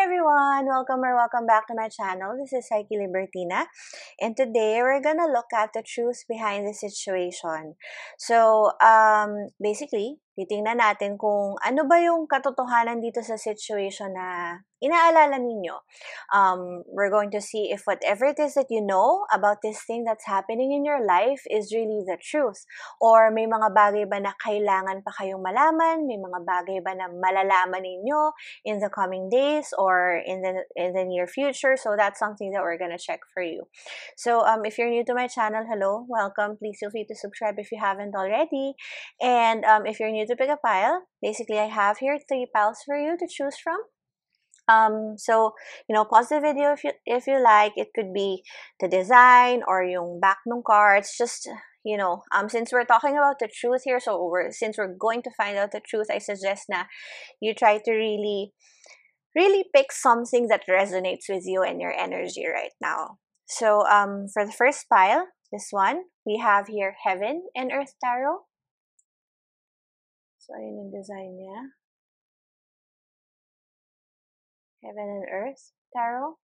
everyone! Welcome back to my channel. This is Psyche Libertina, and today we're gonna look at the truth behind the situation. So, basically, titingnan natin kung ano ba yung katotohanan dito sa situation na inaalala ninyo. We're going to see if whatever it is that you know about this thing that's happening in your life is really the truth. Or may mga bagay ba na kailangan pa kayong malaman? May mga bagay ba na malalaman ninyo in the coming days or in the near future? So that's something that we're gonna check for you. So if you're new to my channel, hello, welcome. Please feel free to subscribe if you haven't already. And if you're new to Pick a Pile, basically I have here 3 piles for you to choose from. So, pause the video if you like. It could be the design or yung back ng cards. Just, since we're talking about the truth here, since we're going to find out the truth, I suggest na you try to really, really pick something that resonates with you and your energy right now. So, for the first pile, this one, we have here Heaven and Earth Tarot. So, ayun yung design niya. Heaven and Earth Tarot.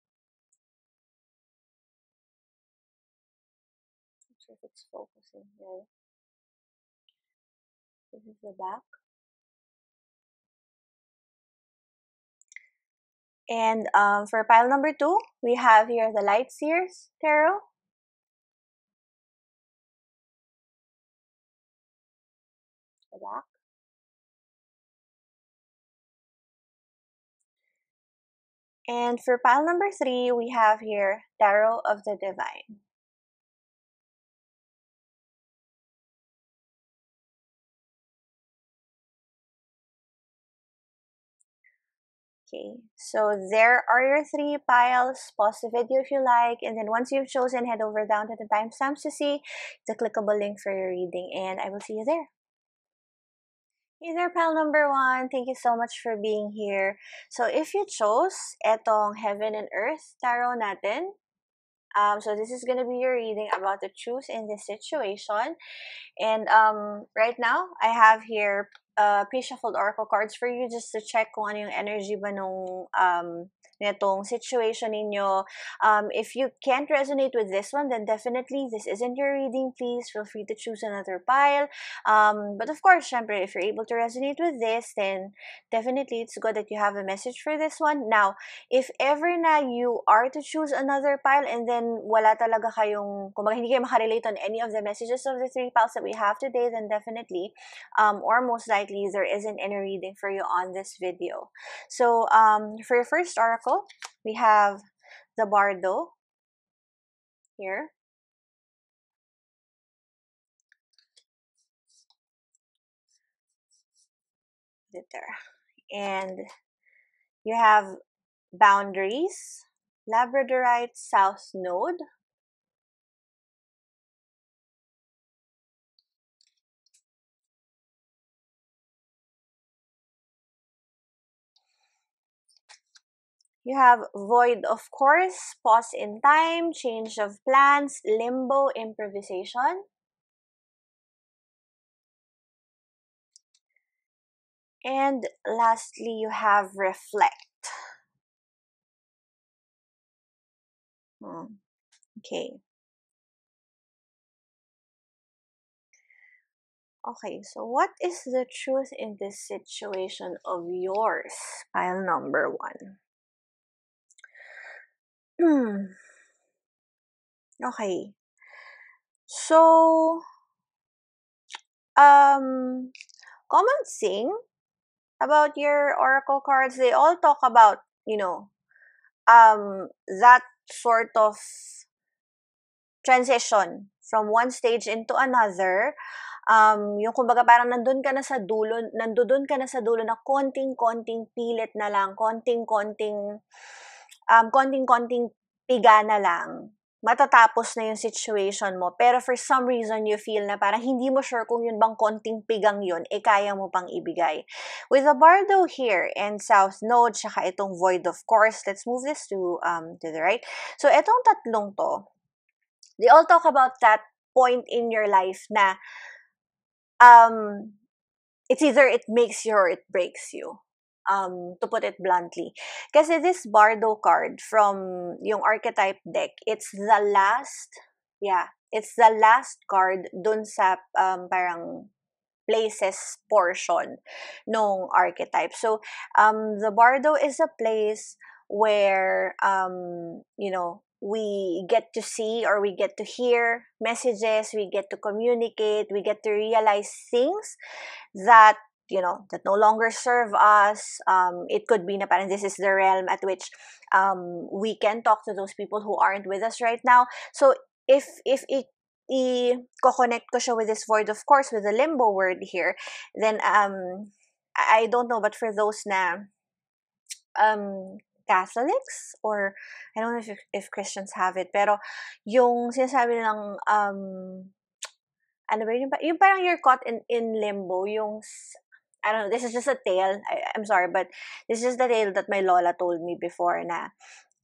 Not sure if it's focusing here. This is the back. And for pile number 2, we have here the Light Seers Tarot. The back. And for pile number 3, we have here Tarot of the Divine. Okay, so there are your 3 piles. Pause the video if you like, and then once you've chosen, head over down to the timestamps to see the clickable link for your reading, and I will see you there. Hey there, pile number 1. Thank you so much for being here. So if you chose etong Heaven and Earth Tarot natin, so this is gonna be your reading about the truth in this situation. And right now, I have here pre-shuffled oracle cards for you just to check kung ano yung energy ba nung netong situation ninyo. If you can't resonate with this one, then definitely this isn't your reading. Please feel free to choose another pile. But of course, syempre, if you're able to resonate with this, then definitely it's good that you have a message for this one. Now, if ever na you are to choose another pile and then wala talaga kayong, kumbaga hindi kayo makarelate on any of the messages of the 3 piles that we have today, then definitely, or most likely, there isn't any reading for you on this video. So, for your first oracle, we have the Bardo here. There. And you have Boundaries, Labradorite South Node, you have Void of Course, Pause in Time, Change of Plans, Limbo, Improvisation. And lastly, you have Reflect. Okay. Okay, so what is the truth in this situation of yours? Pile number 1. Okay. So, common thing about your oracle cards, they all talk about, that sort of transition from one stage into another. Yung kumbaga parang nandun ka na sa dulo na konting-konting pilit na lang, konting-konting piga na lang, matatapos na yung situation mo. Pero for some reason, you feel na parang hindi mo sure kung yun bang konting pigang yun, kaya mo pang ibigay. With the Bardo here and South Node, saka itong Void of Course, let's move this to the right. So, itong tatlong to, they all talk about that point in your life na it's either it makes you or it breaks you. to put it bluntly. Kasi this Bardo card from yung archetype deck, it's the last, it's the last card dun sa parang places portion nung archetype. So, the Bardo is a place where, we get to see or we get to hear messages, we get to communicate, we get to realize things that that no longer serve us. It could be na parang this is the realm at which we can talk to those people who aren't with us right now. So if i-connect ko siya with this void, of course, with the limbo word here, then I don't know, but for those na Catholics, or I don't know if Christians have it, pero yung sinasabi nilang ano ba yung parang you're caught in limbo, yung I don't know, this is just a tale. I'm sorry, but this is just the tale that my lola told me before na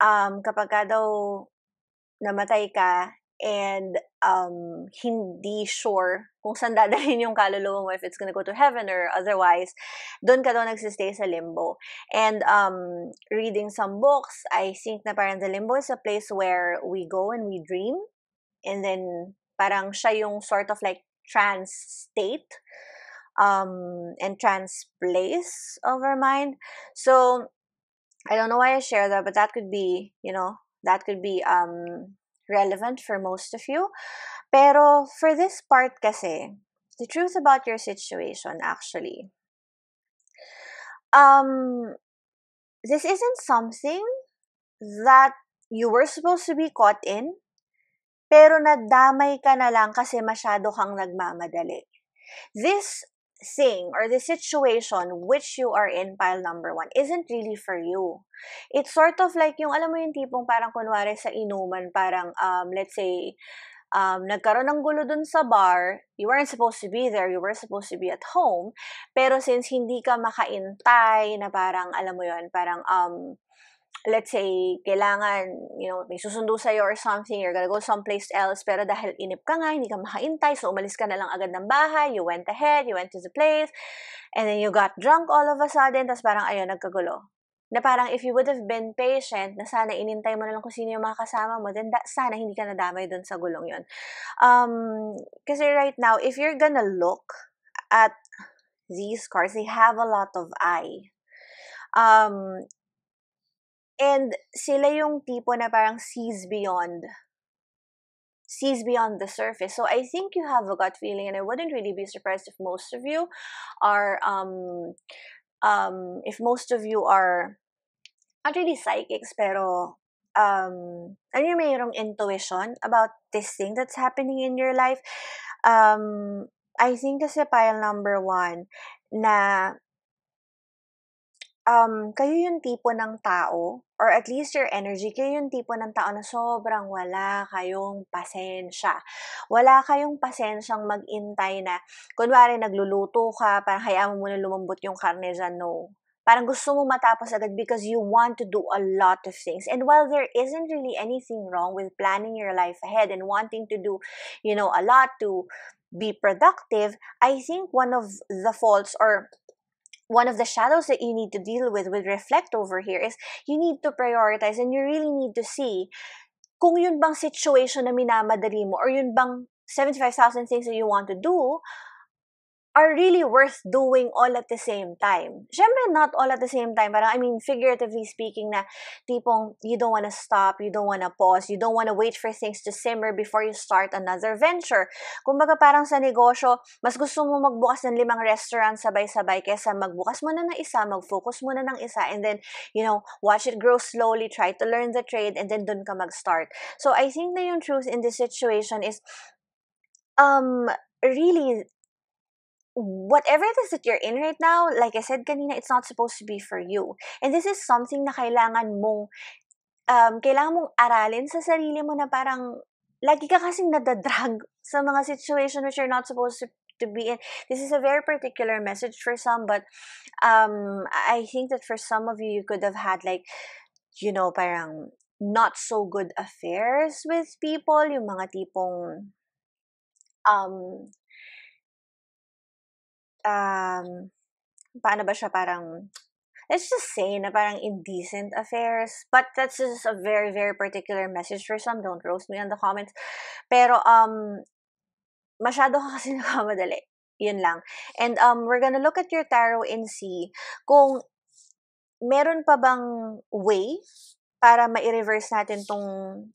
kapag ka daw namatay ka and hindi sure kung saan dadalhin yung kaluluwa mo, if it's gonna go to heaven or otherwise, doon ka daw nagsistay sa limbo. And reading some books, I think na parang the limbo is a place where we go and we dream, and then parang siya yung sort of like trance state and trance place of our mind. So I don't know why I share that, but that could be, relevant for most of you. Pero for this part kasi, the truth about your situation actually, this isn't something that you were supposed to be caught in, pero nadamay ka na lang kasi masyado kang nagmamadali. This thing or the situation which you are in, pile number 1, isn't really for you. It's sort of like yung, alam mo yung tipong parang kunwari sa inuman, parang, let's say, nagkaroon ng gulo dun sa bar, you weren't supposed to be there, you were supposed to be at home, pero since hindi ka makaintay na parang, alam mo yun, parang, let's say, kailangan, may susundo sa'yo or something, you're gonna go someplace else, pero dahil inip ka nga, hindi ka makaintay, so umalis ka na lang agad ng bahay, you went ahead, you went to the place, and then you got drunk all of a sudden, tas parang, ayun, nagkagulo. Na parang if you would have been patient, na sana inintay mo na lang kung sino yung mga kasama mo, then sana hindi ka nadamay dun sa gulong yun. Kasi right now, if you're gonna look at these cards, they have a lot of eye. And sila yung tipo na parang sees beyond the surface. So I think you have a gut feeling, and I wouldn't really be surprised if most of you are not really psychics, pero ano yung mayroong intuition about this thing that's happening in your life. I think kasi pile number 1 na kayo yung tipo ng tao, or at least your energy, kayo yung tipo ng tao na sobrang wala kayong pasensya. Wala kayong pasensyang mag-intay na, kunwari nagluluto ka, parang hayaan mo muna lumambot yung karne dyan, no. Parang gusto mo matapos agad because you want to do a lot of things. And while there isn't really anything wrong with planning your life ahead and wanting to do, a lot to be productive, I think one of the faults or one of the shadows that you need to deal with reflect over here is you need to prioritize, and you really need to see kung yun bang situation na minamadali mo or yun bang 75,000 things that you want to do are really worth doing all at the same time. Syempre, not all at the same time. Parang, figuratively speaking na tipong you don't wanna stop, you don't wanna pause, you don't wanna wait for things to simmer before you start another venture. Kumbaga parang sa negosyo, mas gusto mo magbukas ng 5 restaurants sabay-sabay kaysa magbukas mo na ng isa, mag-focus mo na ng isa, and then, watch it grow slowly, try to learn the trade, and then dun ka mag-start. So, I think na yung truth in this situation is, really, whatever it is that you're in right now, like I said kanina, it's not supposed to be for you. And this is something na kailangan mong aralin sa sarili mo na parang lagi ka kasing nadadrag sa mga situation which you're not supposed to be in. This is a very particular message for some, but I think that for some of you, you could have had like, parang not so good affairs with people, yung mga tipong paano ba siya, parang let's just say na parang indecent affairs. But that's just a very, very particular message for some. Don't roast me on the comments. Pero, masyado ka kasi nagkamadali. Yun lang. And, we're gonna look at your tarot and see kung meron pa bang way para ma-reverse natin tong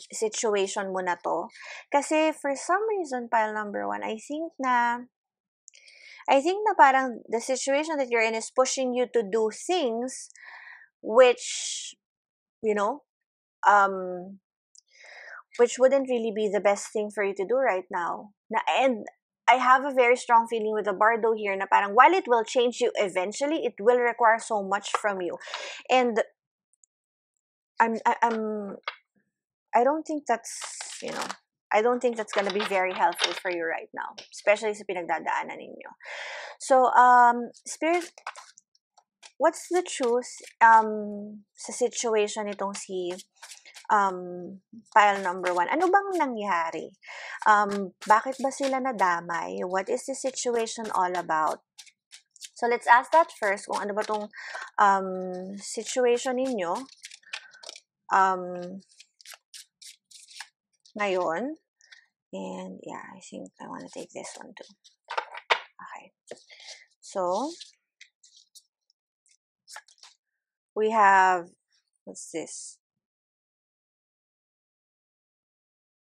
situation mo na to. Kasi for some reason, pile number one, I think na parang the situation that you're in is pushing you to do things which, you know, um, which wouldn't really be the best thing for you to do right now. And I have a very strong feeling with the Bardo here na parang while it will change you eventually, it will require so much from you. And I'm I don't think I don't think that's gonna be very helpful for you right now, especially sa pinagdadaanan ninyo. So, Spirit, what's the truth sa situation nitong si file number one? Ano bang nangyari? Bakit ba sila nadamay? What is the situation all about? So, let's ask that first, kung ano ba tong situation ninyo ngayon. And yeah, I think I want to take this one too. Okay. So, we have, what's this?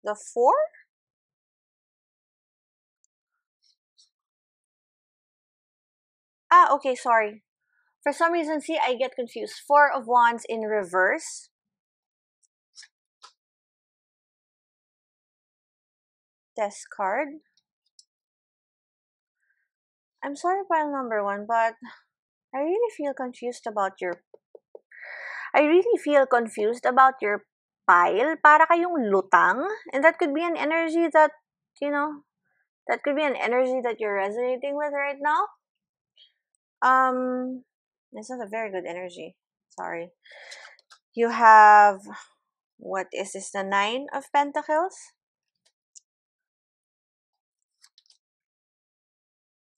The 4? Ah, okay, sorry. For some reason, see, I get confused. 4 of Wands in reverse. Test card. I'm sorry, pile number 1, but I really feel confused about your... I really feel confused about your pile. Para kayong lutang. And that could be an energy that, that could be an energy that you're resonating with right now. It's not a very good energy. Sorry. You have, what is this, the 9 of Pentacles?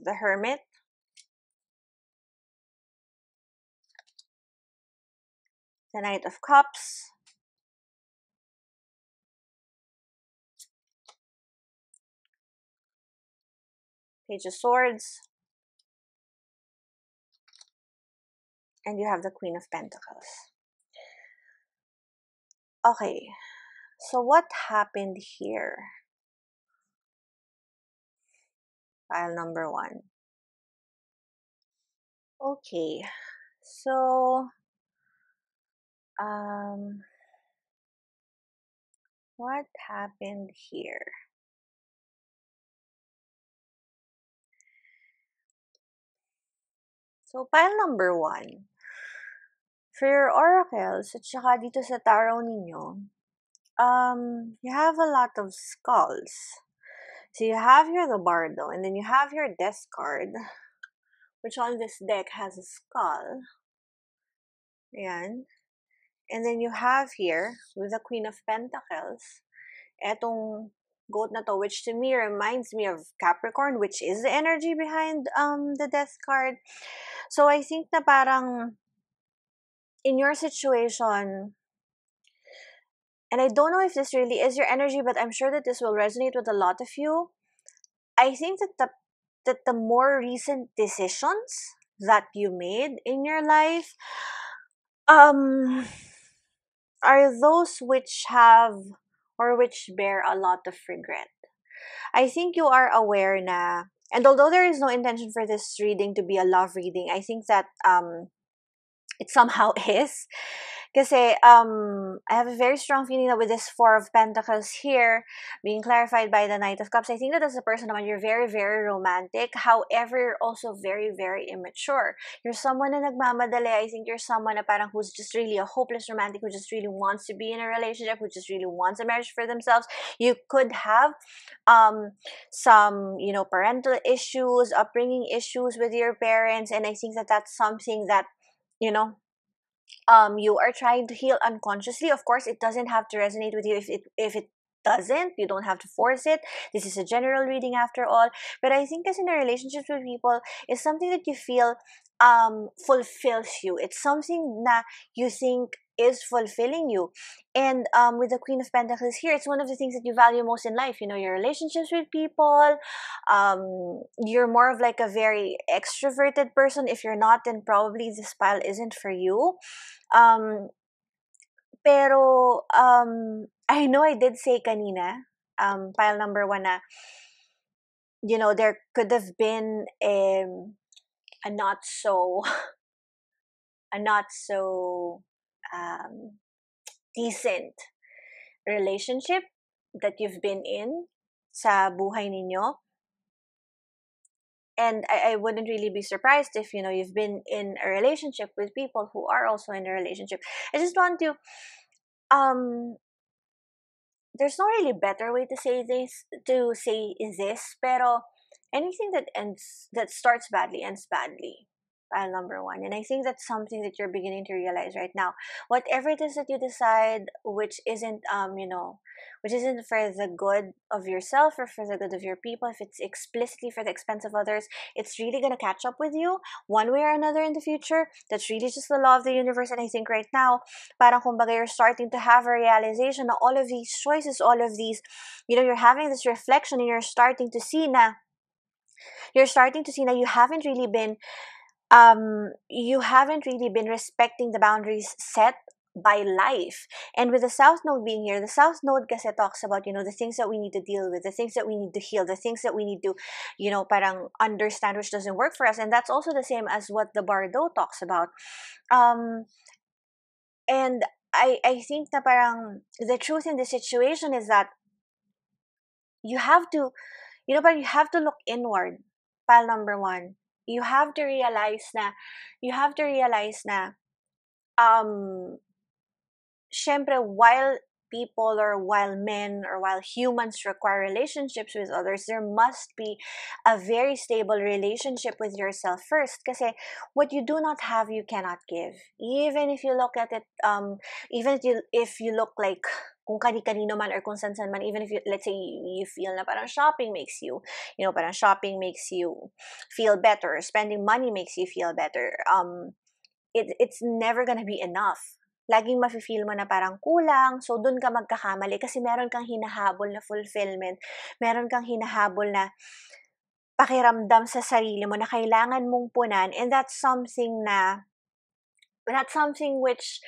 The Hermit. The Knight of Cups. Page of Swords. And you have the Queen of Pentacles. Okay. So what happened here? File number 1. Okay. So, what happened here? So, pile number 1. For your oracles, at saka dito sa tarot ninyo, you have a lot of skulls. So, you have here the Bardo, and then you have your Death card, which on this deck has a skull. Ayan. And then you have here, with the Queen of Pentacles, etong goat na to, which to me reminds me of Capricorn, which is the energy behind the Death card. So I think na parang in your situation, and I don't know if this really is your energy, but I'm sure that this will resonate with a lot of you. I think that the more recent decisions that you made in your life are those which have or which bear a lot of regret. I think you are aware na, and although there is no intention for this reading to be a love reading, I think that it somehow is. Kasi I have a very strong feeling that with this 4 of Pentacles here being clarified by the Knight of Cups, I think that as a person naman, you're very, very romantic. However, you're also very, very immature. You're someone na nagmamadali. I think you're someone na parang who's just really a hopeless romantic, who just really wants to be in a relationship, who just really wants a marriage for themselves. You could have some, parental issues, upbringing issues with your parents, and I think that that's something that, you are trying to heal unconsciously. Of course, it doesn't have to resonate with you if it doesn't. You don't have to force it. This is a general reading after all. But I think as in a relationships with people is something that you feel fulfills you. It's something that you think is fulfilling you. And with the Queen of Pentacles here, it's one of the things that you value most in life. You know, your relationships with people. You're more of like a very extroverted person. If you're not, then probably this pile isn't for you. Um, pero I know I did say kanina, pile number one na, you know, there could have been a not so a not so um, decent relationship that you've been in sa buhay ninyo. And I wouldn't really be surprised if, you know, you've been in a relationship with people who are also in a relationship. I just want to um there's no really better way to say this, pero anything that starts badly ends badly. Pile number one. And I think that's something that you're beginning to realize right now. Whatever it is that you decide, which isn't which isn't for the good of yourself or for the good of your people, if it's explicitly for the expense of others, it's really gonna catch up with you one way or another in the future. That's really just the law of the universe. And I think right now, parang kumbaga you're starting to have a realization that all of these choices, all of these, you know, you're having this reflection and you're starting to see na you haven't really been respecting the boundaries set by life. And with the South Node being here, the South Node kasi talks about, you know, the things that we need to deal with, the things that we need to heal, the things that we need to, you know, parang understand which doesn't work for us. And that's also the same as what the Bardo talks about. And I think na parang the truth in this situation is that you have to, you know, but you have to look inward. Pile number one. You have to realize na, syempre, while people or while men or while humans require relationships with others, there must be a very stable relationship with yourself first. Kasi what you do not have, you cannot give. Even if you look at it, even if you look like kung kani-kanino man or kung san-san man, even if you, let's say, you feel na parang shopping makes you, you know, parang shopping makes you feel better, spending money makes you feel better, it's never gonna be enough. Laging mafe-feel mo na parang kulang, so dun ka magkakamali kasi meron kang hinahabol na fulfillment, meron kang hinahabol na pakiramdam sa sarili mo na kailangan mong punan, and that's something which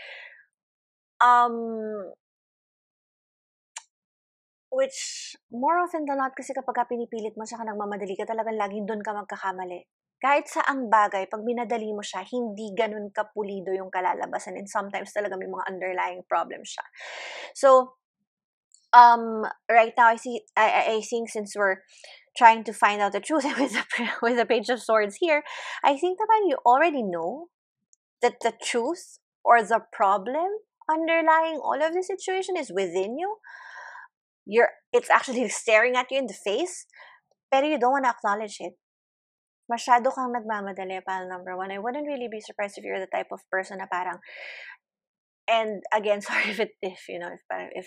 more often than not kasi kapag pinipilit mo siya ka nagmamadali ka, talagang laging dun ka magkakamali. Kahit saang bagay, pag minadali mo siya, hindi ganun kapulido yung kalalabasan, and sometimes talaga may mga underlying problems siya. So, right now, I think since we're trying to find out the truth with the Page of Swords here, I think that you already know that the truth or the problem underlying all of the situation is within you. It's actually staring at you in the face, pero you don't want to acknowledge it. Masyado kang nagmamadali, pile number one. I wouldn't really be surprised if you're the type of person na parang, and again, sorry if it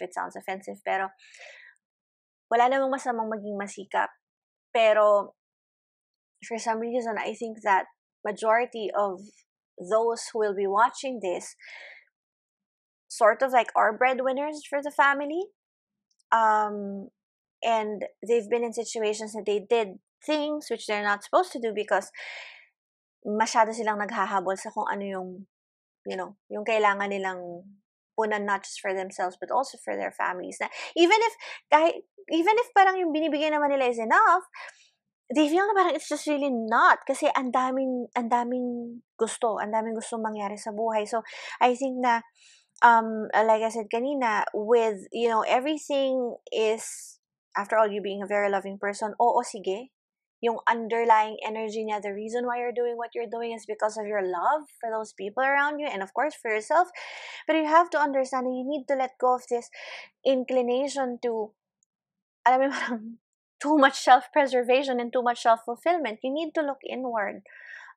sounds offensive, pero wala namang masamang maging masikap. Pero for some reason, I think that majority of those who will be watching this sort of like are breadwinners for the family. And they've been in situations that they did things which they're not supposed to do because masyado silang naghahabol sa kung ano yung, you know, yung kailangan nilang punan, not just for themselves but also for their families. Na even if parang yung binibigay naman nila is enough, they feel na parang it's just really not kasi ang daming gustong mangyari sa buhay. So I think na like I said kanina, with, you know, everything is, after all, you being a very loving person, oo, sige. Yung underlying energy niya, the reason why you're doing what you're doing is because of your love for those people around you and of course for yourself. But you have to understand that you need to let go of this inclination to, alam mo, parang too much self-preservation and too much self-fulfillment. You need to look inward.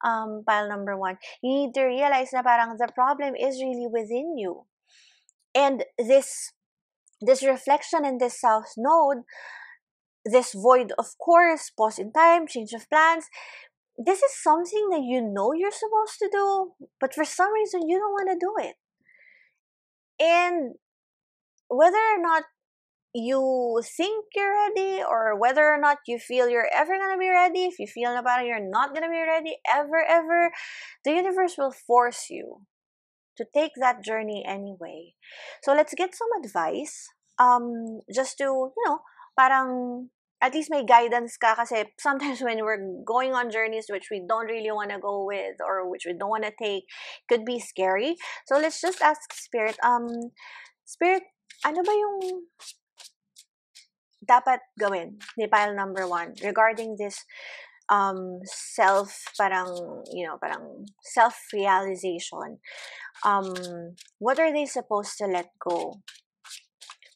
Pile number one. You need to realize na parang the problem is really within you. And this this reflection in this south node, this void of course, pause in time, change of plans, this is something that you know you're supposed to do, but for some reason you don't want to do it. And whether or not you think you're ready, or whether or not you feel you're ever gonna be ready, if you feel about it you're not gonna be ready ever, the universe will force you to take that journey anyway. So let's get some advice, just to, parang at least may guidance ka, kasi sometimes when we're going on journeys which we don't really want to go with, or which we don't want to take, could be scary. So let's just ask spirit, spirit, ano ba yung dapat gawin ni pile number 1 regarding this self, parang, parang self realization? What are they supposed to let go?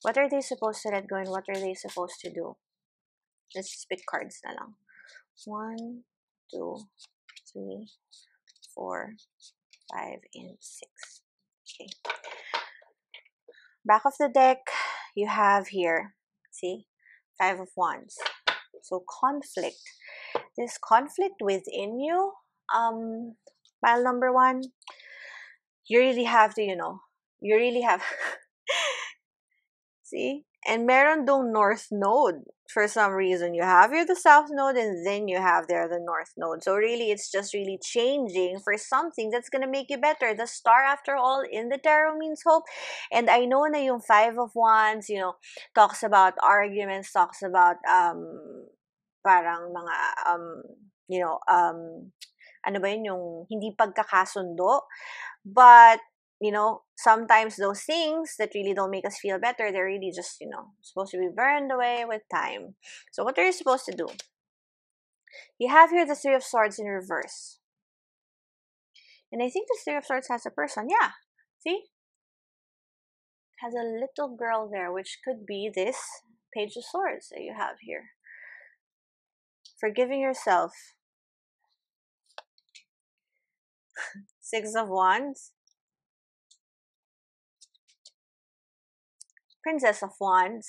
What are they supposed to let go, and what are they supposed to do? Let's just pick cards na lang. 1, 2, 3, 4, 5, and 6. Okay. Back of the deck, you have here, see, 5 of Wands. So conflict. This conflict within you, pile number 1, you really have to, you really have see? And meron dong north node. For some reason, you have here the south node, and then you have there the north node. So really, it's just really changing for something that's gonna make you better. The star, after all, in the tarot means hope. And I know na yung 5 of Wands, talks about arguments, talks about parang mga ano ba yun, yung hindi pagkakasundo. But sometimes those things that really don't make us feel better, they're really just, supposed to be burned away with time. So what are you supposed to do? You have here the 3 of Swords in reverse. And I think the 3 of Swords has a person. Yeah. See? Has a little girl there, which could be this Page of Swords that you have here. Forgiving yourself. 6 of Wands. Princess of Wands.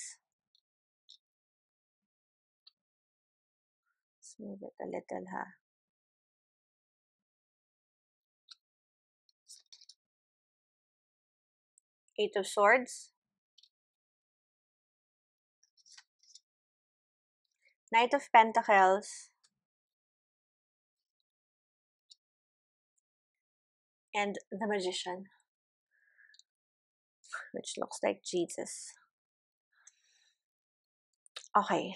Let's move it a little, ha. Eight of Swords. Knight of Pentacles. And the Magician, which looks like Jesus. Okay.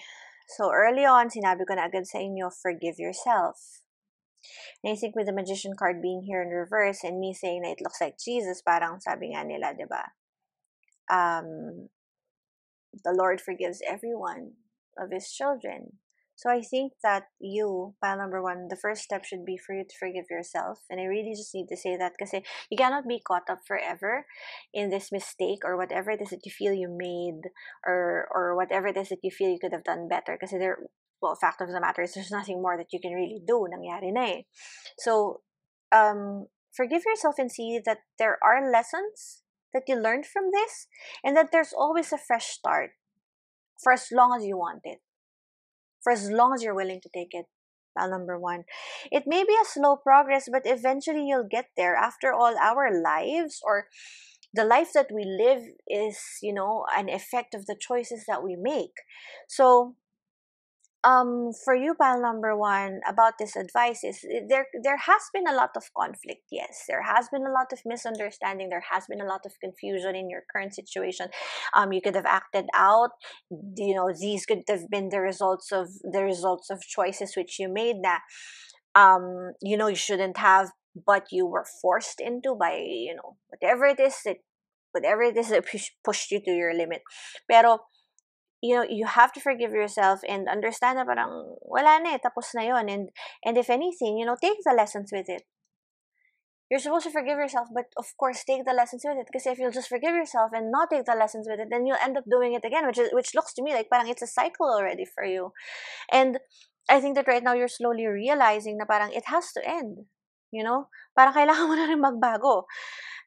So early on, sinabi ko na agad sa inyo, forgive yourself. And I think with the Magician card being here in reverse and me saying that it looks like Jesus, parang sabi nga nila, diba? The Lord forgives everyone of His children. So I think that you, pile number 1, the first step should be for you to forgive yourself. And I really just need to say that because you cannot be caught up forever in this mistake or whatever it is that you feel you made, or whatever it is that you feel you could have done better. Because fact of the matter is there's nothing more that you can really do. Nangyari na eh. So forgive yourself and see that there are lessons that you learned from this, and that there's always a fresh start for as long as you want it. For as long as you're willing to take it. Pile number 1. It may be a slow progress, but eventually you'll get there. After all, our lives, or the life that we live, is, an effect of the choices that we make. So, for you, pile number 1, about this advice is there has been a lot of conflict. Yes, there has been a lot of misunderstanding. There has been a lot of confusion in your current situation. You could have acted out. These could have been the results of choices which you made that you shouldn't have, but you were forced into by whatever it is that pushed you to your limit. Pero you have to forgive yourself and understand na parang wala na eh, tapos na yon. And if anything, take the lessons with it. You're supposed to forgive yourself, but of course, take the lessons with it. Because if you'll just forgive yourself and not take the lessons with it, then you'll end up doing it again, which looks to me like parang it's a cycle already for you. And I think that right now you're slowly realizing na parang it has to end. You know? Parang kailangan mo na rin magbago.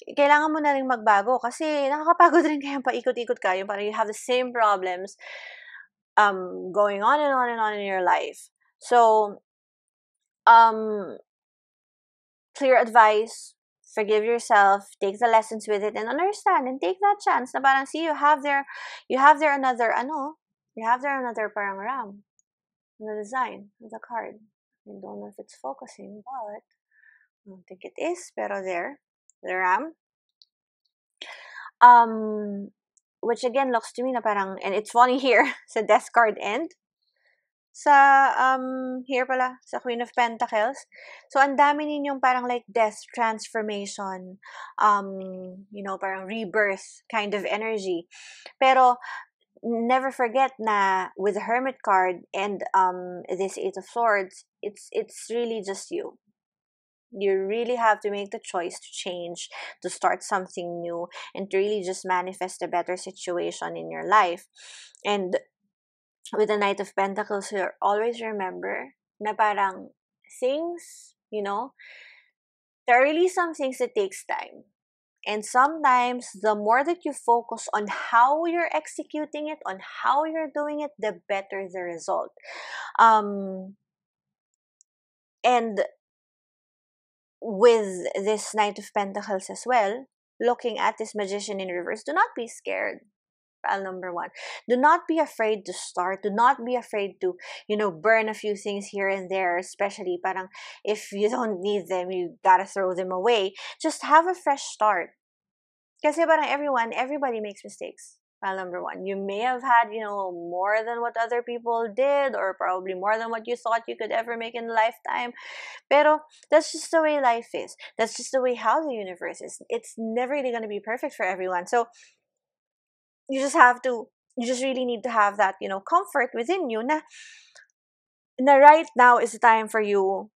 Kailangan mo na rin magbago kasi nakakapagod rin kaya paikot-ikot ka, yung parang you have the same problems going on and on and on in your life. So, um, clear advice, forgive yourself, take the lessons with it, and understand, and take that chance na parang, see, you have there another, you have there another parang ram, the design of the card. I don't know if it's focusing, but I don't think it is, pero there, the ram. Which again looks to me na parang, and it's funny here, sa death card end, sa, here pala, sa Queen of Pentacles. So, ang dami ninyong parang like death, transformation, parang rebirth kind of energy. Pero, never forget na with the Hermit card and this Eight of Swords, it's really just you. You really have to make the choice to change, to start something new, and to really just manifest a better situation in your life. And with the Knight of Pentacles, you always remember na parang things, there are really some things that takes time. And sometimes, the more that you focus on how you're executing it, on how you're doing it, the better the result. And with this Knight of Pentacles as well, looking at this Magician in reverse, do not be scared. Pile number one. Do not be afraid to start. Do not be afraid to, burn a few things here and there, especially parang if you don't need them, you gotta throw them away. Just have a fresh start. Kasi parang everybody makes mistakes. Pile number one. You may have had, more than what other people did, or probably more than what you thought you could ever make in a lifetime. Pero that's just the way life is. That's just the way how the universe is. It's never really going to be perfect for everyone. So you just really need to have that, comfort within you na right now is the time for you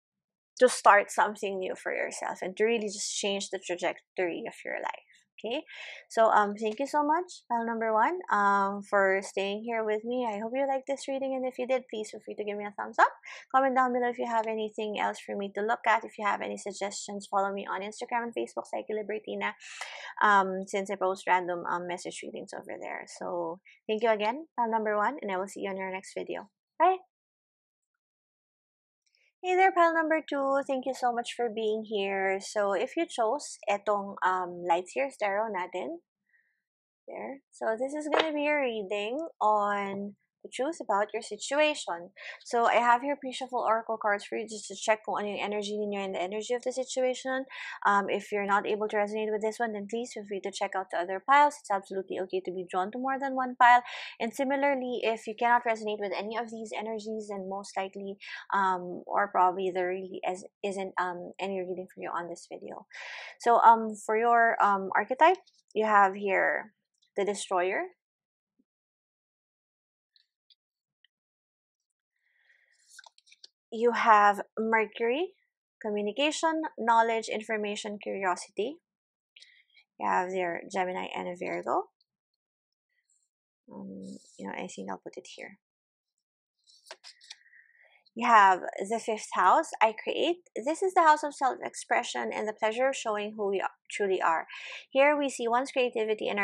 to start something new for yourself and to really just change the trajectory of your life. Okay, so thank you so much, pile number one, for staying here with me. I hope you liked this reading, and if you did, please feel free to give me a thumbs up. Comment down below if you have anything else for me to look at. If you have any suggestions, follow me on Instagram and Facebook, Psyche Libertina, since I post random message readings over there. So thank you again, pile number one, and I will see you on your next video. Bye. Hey there, pile number two. Thank you so much for being here. So, if you chose etong Light Years Tarot natin, there. So, this is going to be a reading on the truth about your situation. So, I have here pre-shuffle oracle cards for you just to check kung ano yung energy ninyo and the energy of the situation. If you're not able to resonate with this one, then please feel free to check out the other piles. It's absolutely okay to be drawn to more than one pile. And similarly, if you cannot resonate with any of these energies, then most likely, or probably there really isn't any reading for you on this video. So, for your archetype, you have here the Destroyer. You have Mercury, communication, knowledge, information, curiosity. You have their Gemini and a Virgo. I think I'll put it here. You have the fifth house, I create. This is the house of self-expression and the pleasure of showing who we truly are. Here we see one's creativity and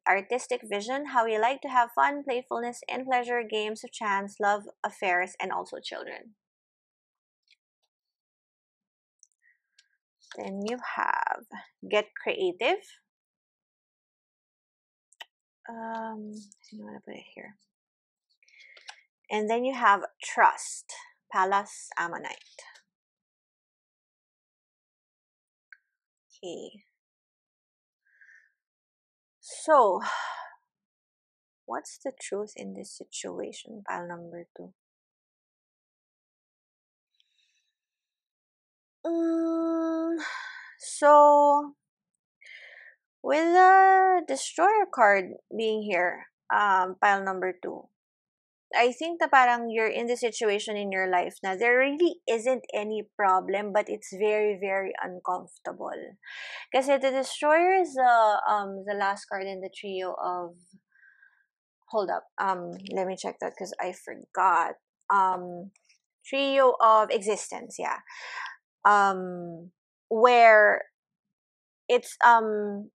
artistic vision, how we like to have fun, playfulness, and pleasure, games of chance, love, affairs, and also children. Then you have get creative. I'm gonna put it here. And then you have trust, Pallas Ammonite. Okay. So, what's the truth in this situation, pile number two? So, with the Destroyer card being here, pile number two, I think that parang you're in the situation in your life na there really isn't any problem, but it's very, very uncomfortable. Kasi the Destroyer is the last card in the trio of... Hold up. Let me check that because I forgot. Trio of Existence, yeah. where it's um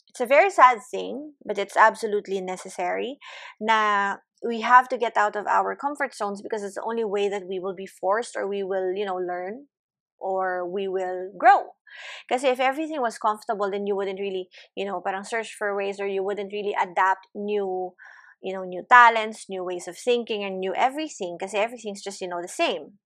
it's a very sad thing, but it's absolutely necessary na we have to get out of our comfort zones because it's the only way that we will be forced or we will, learn or we will grow. Because if everything was comfortable, then you wouldn't really, parang search for ways, or you wouldn't really adapt new talents, new ways of thinking, and new everything, because everything's just, the same.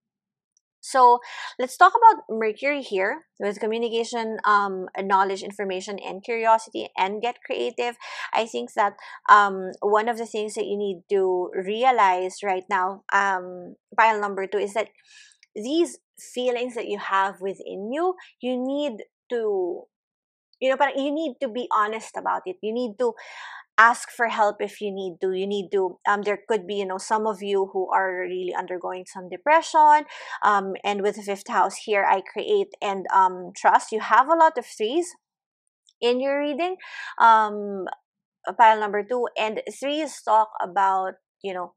So let's talk about Mercury here with communication, knowledge, information, and curiosity, and get creative. I think that one of the things that you need to realize right now, pile number two, is that these feelings that you have within you, you need to, but you need to be honest about it. You need to ask for help if you need to. There could be, some of you who are really undergoing some depression, and with the fifth house here, I create and trust. You have a lot of threes in your reading, um pile number two, and threes talk about, you know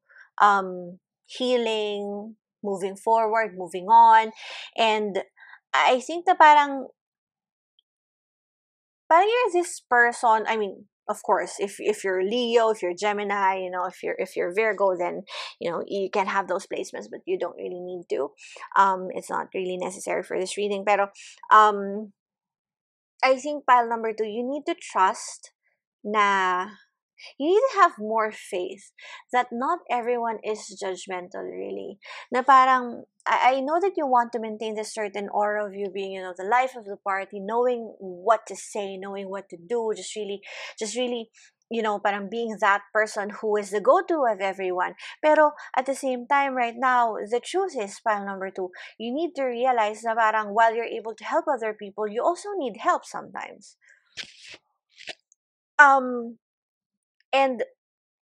healing, moving forward, moving on. And I think that parang you're this person. I mean, of course, if you're Leo, if you're Gemini, if you're Virgo, then you can have those placements, but you don't really need to. It's not really necessary for this reading. Pero I think pile number two, you need to trust na you need to have more faith that not everyone is judgmental, really. Na parang, I know that you want to maintain this certain aura of you being, the life of the party, knowing what to say, knowing what to do, just really, parang being that person who is the go-to of everyone. Pero at the same time, right now, the truth is, pile number two, you need to realize na parang while you're able to help other people, you also need help sometimes. Um, and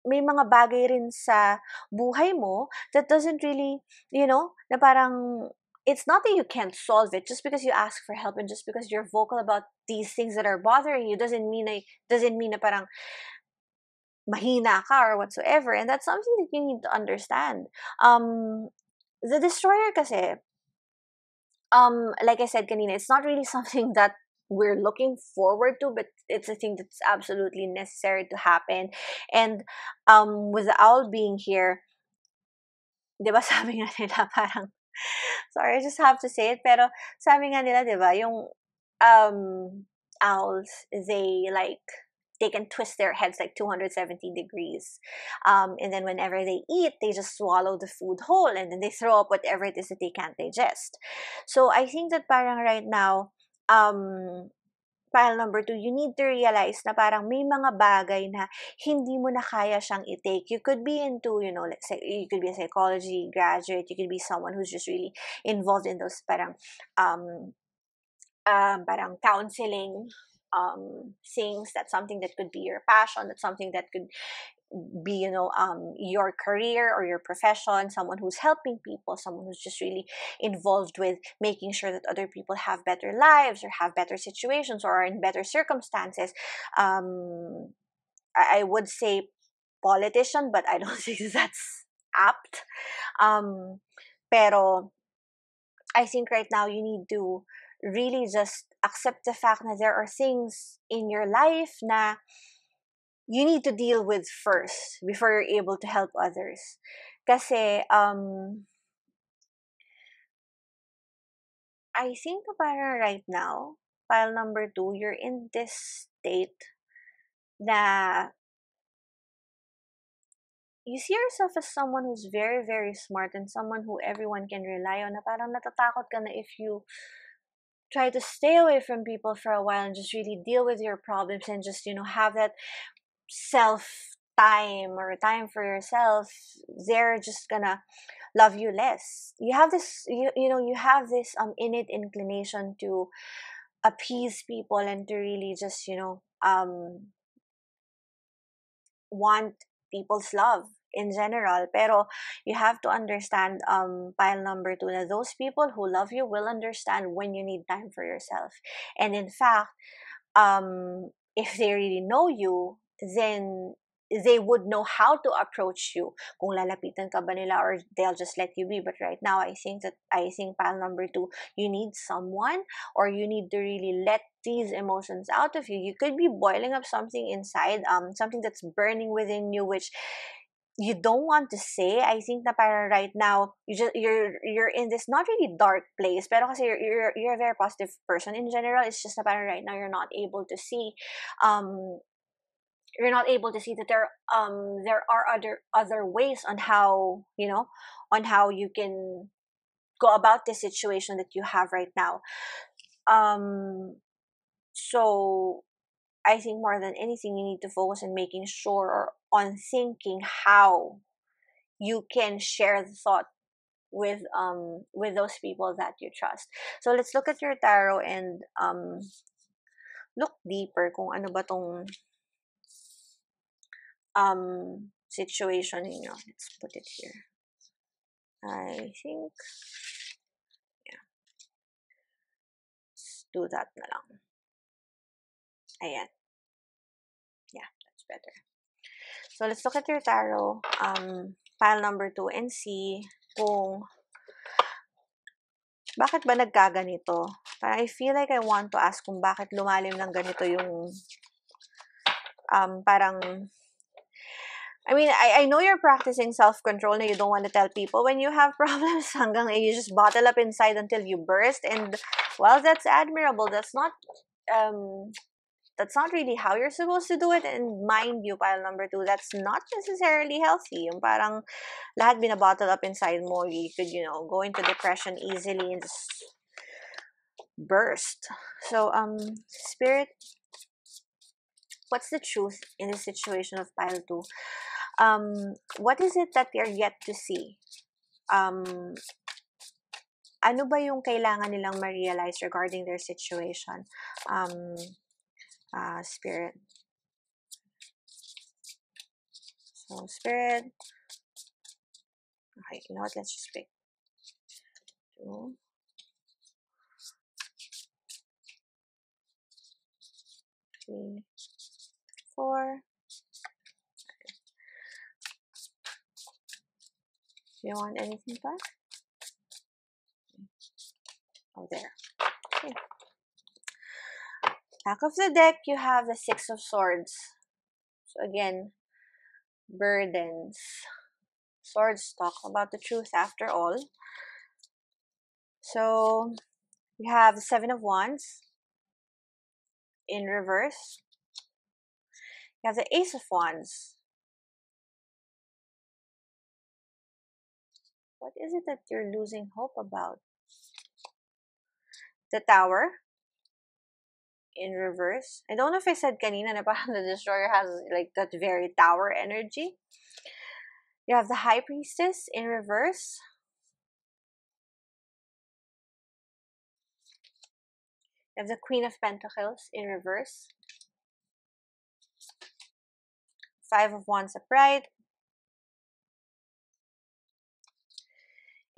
may mga bagay rin sa buhay mo that doesn't really, na parang it's not that you can't solve it just because you ask for help, and just because you're vocal about these things that are bothering you doesn't mean na parang mahina ka or whatsoever. And that's something that you need to understand. The destroyer kasi, like I said kanina, it's not really something that we're looking forward to, but it's a thing that's absolutely necessary to happen. And with the owl being here, di ba sabi nga nila parang, sorry, I just have to say it, pero sabi nga nila, di ba, yung owls, they can twist their heads like 270 degrees. And then whenever they eat, they just swallow the food whole, and then they throw up whatever it is that they can't digest. So I think that parang right now, pile number two, you need to realize na parang may mga bagay na hindi mo na kaya siyang i-take. You could be into, let's say, you could be a psychology graduate, you could be someone who's just really involved in those parang counseling things. That's something that could be your passion. That's something that could be, your career or your profession. Someone who's helping people, someone who's just really involved with making sure that other people have better lives or have better situations or are in better circumstances. I would say politician, but I don't think that's apt. Pero I think right now you need to really just accept the fact that there are things in your life na you need to deal with first before you're able to help others. Kasi, I think parang right now, pile number two, you're in this state na you see yourself as someone who's very, very smart and someone who everyone can rely on, na parang natatakot ka na if you try to stay away from people for a while and just really deal with your problems and just, have that self time or time for yourself, they're just gonna love you less. You have this, you have this innate inclination to appease people and to really just, want people's love in general. Pero you have to understand, pile number two, that those people who love you will understand when you need time for yourself. And in fact, if they really know you, then they would know how to approach you. Kung lalapitan ka ba nila or they'll just let you be. But right now, I think pile number two, you need someone, or you need to really let these emotions out of you. You could be boiling up something inside, something that's burning within you, which you don't want to say. I think na para right now you're in this not really dark place, pero kasi you're a very positive person in general. It's just na para right now um you're not able to see that there are other ways on how, on how you can go about the situation that you have right now. So I think more than anything, you need to focus on making sure, or on thinking how you can share the thought with those people that you trust. So let's look at your tarot and look deeper kung ano ba tong situation ninyo. Let's put it here. I think, yeah, let's do that na lang. Ayan. Yeah, that's better. So let's look at your tarot, pile number 2, and see kung bakit ba nagkaganito. Parang I feel like I want to ask kung bakit lumalim ng ganito yung parang, I mean, I know you're practicing self-control na you don't want to tell people when you have problems, hanggang you just bottle up inside until you burst. And, well, that's admirable. That's not really how you're supposed to do it. And mind you, pile number 2, that's not necessarily healthy. Yung parang lahat binabottle up inside mo, you could, go into depression easily and just burst. So, Spirit, what's the truth in the situation of pile 2? What is it that they're yet to see? Ano ba yung kailangan nilang ma-realize regarding their situation? Spirit. So, Spirit. Okay, you know what? Let's just pick 2, 3, 4. Do you want anything fun? Oh, there. Okay. Back of the deck, you have the 6 of Swords. So again, burdens. Swords talk about the truth after all. So you have the 7 of Wands in reverse. You have the Ace of Wands. What is it that you're losing hope about? The Tower in reverse. I don't know if I said kanina na parang the Destroyer has like that very Tower energy. You have the High Priestess in reverse. You have the Queen of Pentacles in reverse. 5 of Wands upright.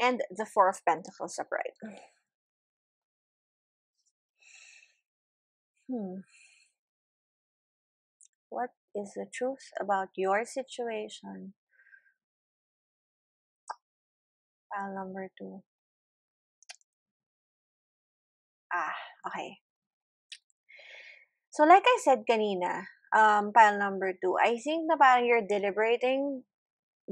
And the 4 of Pentacles upright. What is the truth about your situation? Pile number 2. Okay. So like I said kanina, pile number 2, I think na parang you're deliberating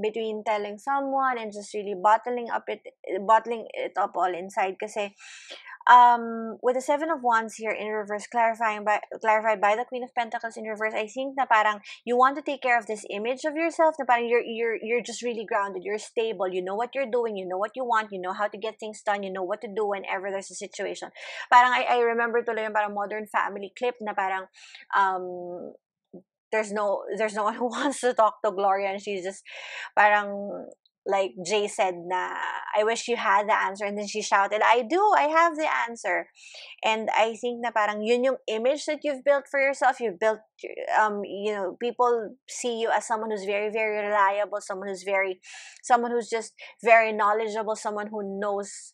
between telling someone and just really bottling it up all inside. Kasi with the 7 of Wands here in reverse, clarified by the Queen of Pentacles in reverse, I think na parang you want to take care of this image of yourself. Na parang you're just really grounded. You're stable. You know what you're doing. You know what you want. You know how to get things done. You know what to do whenever there's a situation. Parang I remember tuloy yung parang Modern Family clip na parang there's no one who wants to talk to Gloria, and she's just parang like Jay said na, I wish you had the answer, and then she shouted, I have the answer. And I think na parang yun yung image that you've built for yourself. You've built, people see you as someone who's very, very reliable, someone who's just very knowledgeable, someone who knows,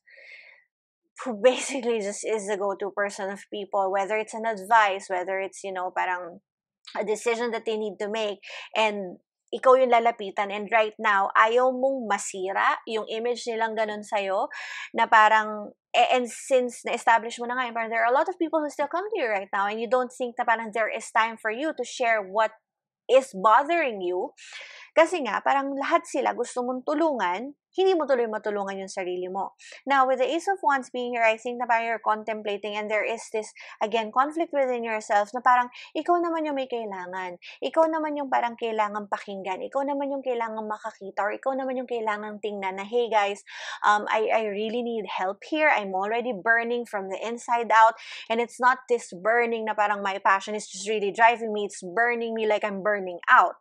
who basically just is the go-to person of people, whether it's an advice, whether it's, parang a decision that they need to make, and ikaw yung lalapitan, and right now ayaw mong masira yung image nilang ganun sa'yo, na parang and since na-establish mo na nga, parang there are a lot of people who still come to you right now, and you don't think na parang there is time for you to share what is bothering you, kasi nga, parang lahat sila gusto mong tulungan, hindi mo tuloy matulungan yung sarili mo. Now, with the Ace of Wands being here, I think na parang you're contemplating, and there is this, again, conflict within yourself na parang ikaw naman yung may kailangan. Ikaw naman yung parang kailangan pakinggan. Ikaw naman yung kailangan makakita, or ikaw naman yung kailangan tingnan na, hey guys, I really need help here. I'm already burning from the inside out, and it's not this burning na parang my passion is just really driving me. It's burning me like I'm burning out.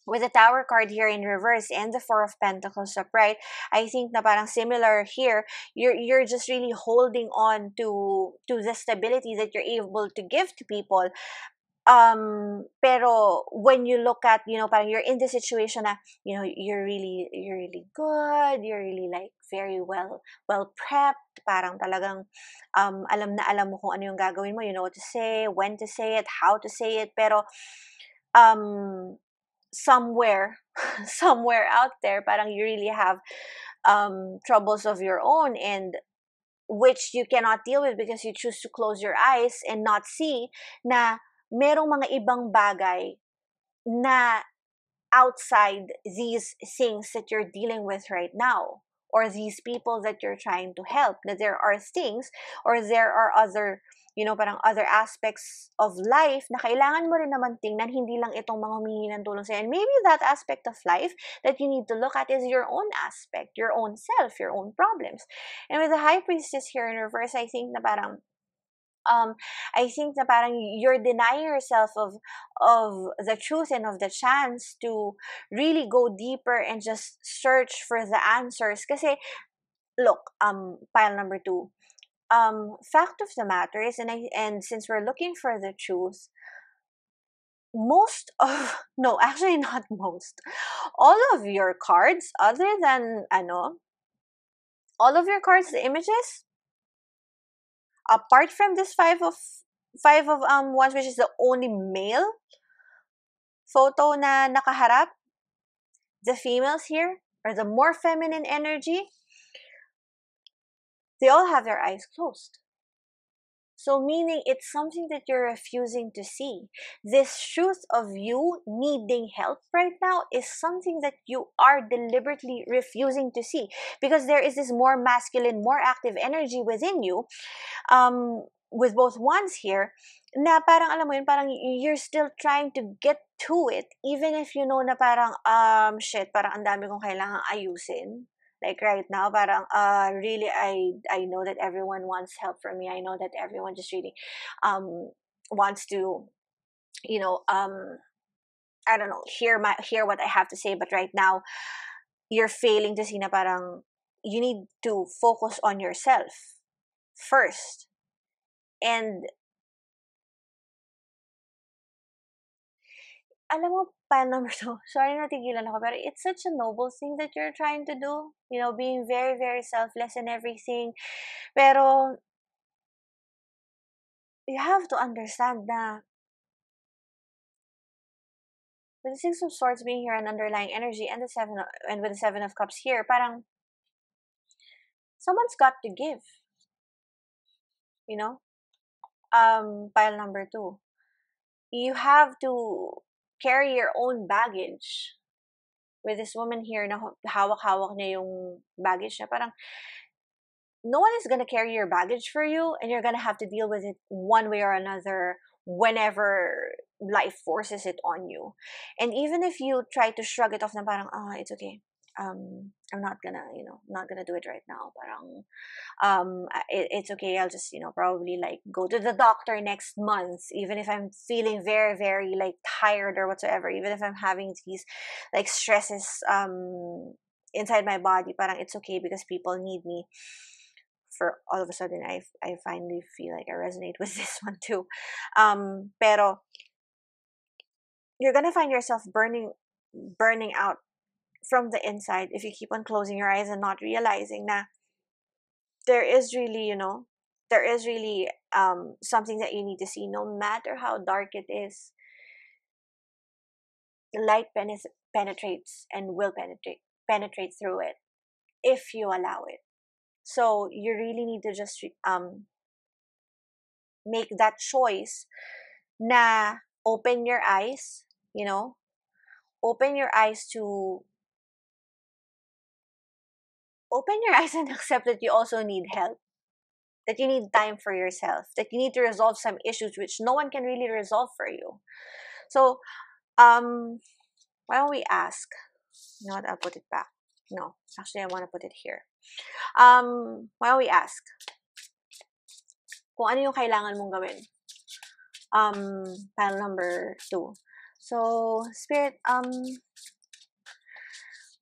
With the Tower card here in reverse and the Four of Pentacles upright, I think na parang similar here, you're just really holding on to the stability that you're able to give to people. Pero when you look at, parang you're in the situation na, you're really good, you're really like very well prepped, parang talagang alam mo kung ano yung gagawin mo, you know what to say, when to say it, how to say it, pero somewhere somewhere out there, parang you really have troubles of your own, and which you cannot deal with because you choose to close your eyes and not see na merong mga ibang bagay na outside these things that you're dealing with right now, or these people that you're trying to help, that there are things, or there are other, parang other aspects of life na kailangan mo rin naman tingnan, hindi lang itong mga humingi ng tulong sa'yo. And maybe that aspect of life that you need to look at is your own aspect, your own self, your own problems. And with the High Priestess here in reverse, I think na parang you're denying yourself of the truth and of the chance to really go deeper and just search for the answers. Kasi look, pile number 2. Fact of the matter is, and since we're looking for the truth, most of no, actually not most, all of your cards, other than all of your cards, the images, apart from this five of wands, which is the only male photo na nakaharap, the females here, or the more feminine energy, they all have their eyes closed. So meaning it's something that you're refusing to see. This truth of you needing help right now is something that you are deliberately refusing to see, because there is this more masculine, more active energy within you, with both wands here, na parang alam mo yun, parang you're still trying to get to it, even if you know na parang, shit, parang ang dami kong kailangang ayusin. Like right now, parang, really, I know that everyone wants help from me. I know that everyone just really, wants to, I don't know, hear what I have to say. But right now, you're failing to see na parang you need to focus on yourself first. And alam mo, pile number 2, sorry natigilan ako, pero it's such a noble thing that you're trying to do. Being very, very selfless and everything. Pero, you have to understand na with the Six of Swords being here, an underlying energy, and with the Seven of Cups here, parang someone's got to give. Pile number 2. You have to carry your own baggage. With this woman here na hawak-hawak niya yung baggage niya, parang no one is gonna carry your baggage for you, and you're gonna have to deal with it one way or another whenever life forces it on you. And even if you try to shrug it off na parang, it's okay. I'm not gonna, not gonna do it right now. Parang, it's okay. I'll just, probably like go to the doctor next month, even if I'm feeling very, very like tired or whatsoever, even if I'm having these like stresses, inside my body, parang it's okay because people need me. For all of a sudden, I finally feel like I resonate with this one too. Pero you're gonna find yourself burning out from the inside if you keep on closing your eyes and not realizing that there is really, there is really something that you need to see. No matter how dark it is, the light penetrates and will penetrate through it if you allow it. So you really need to just make that choice na open your eyes, you know, open your eyes to open your eyes and accept that you also need help, that you need time for yourself, that you need to resolve some issues which no one can really resolve for you. So, um, why don't we ask? You know what? I'll put it back. No, actually, I want to put it here. Why don't we ask kung ano yung kailangan mong gawin? Pile number 2. So, Spirit,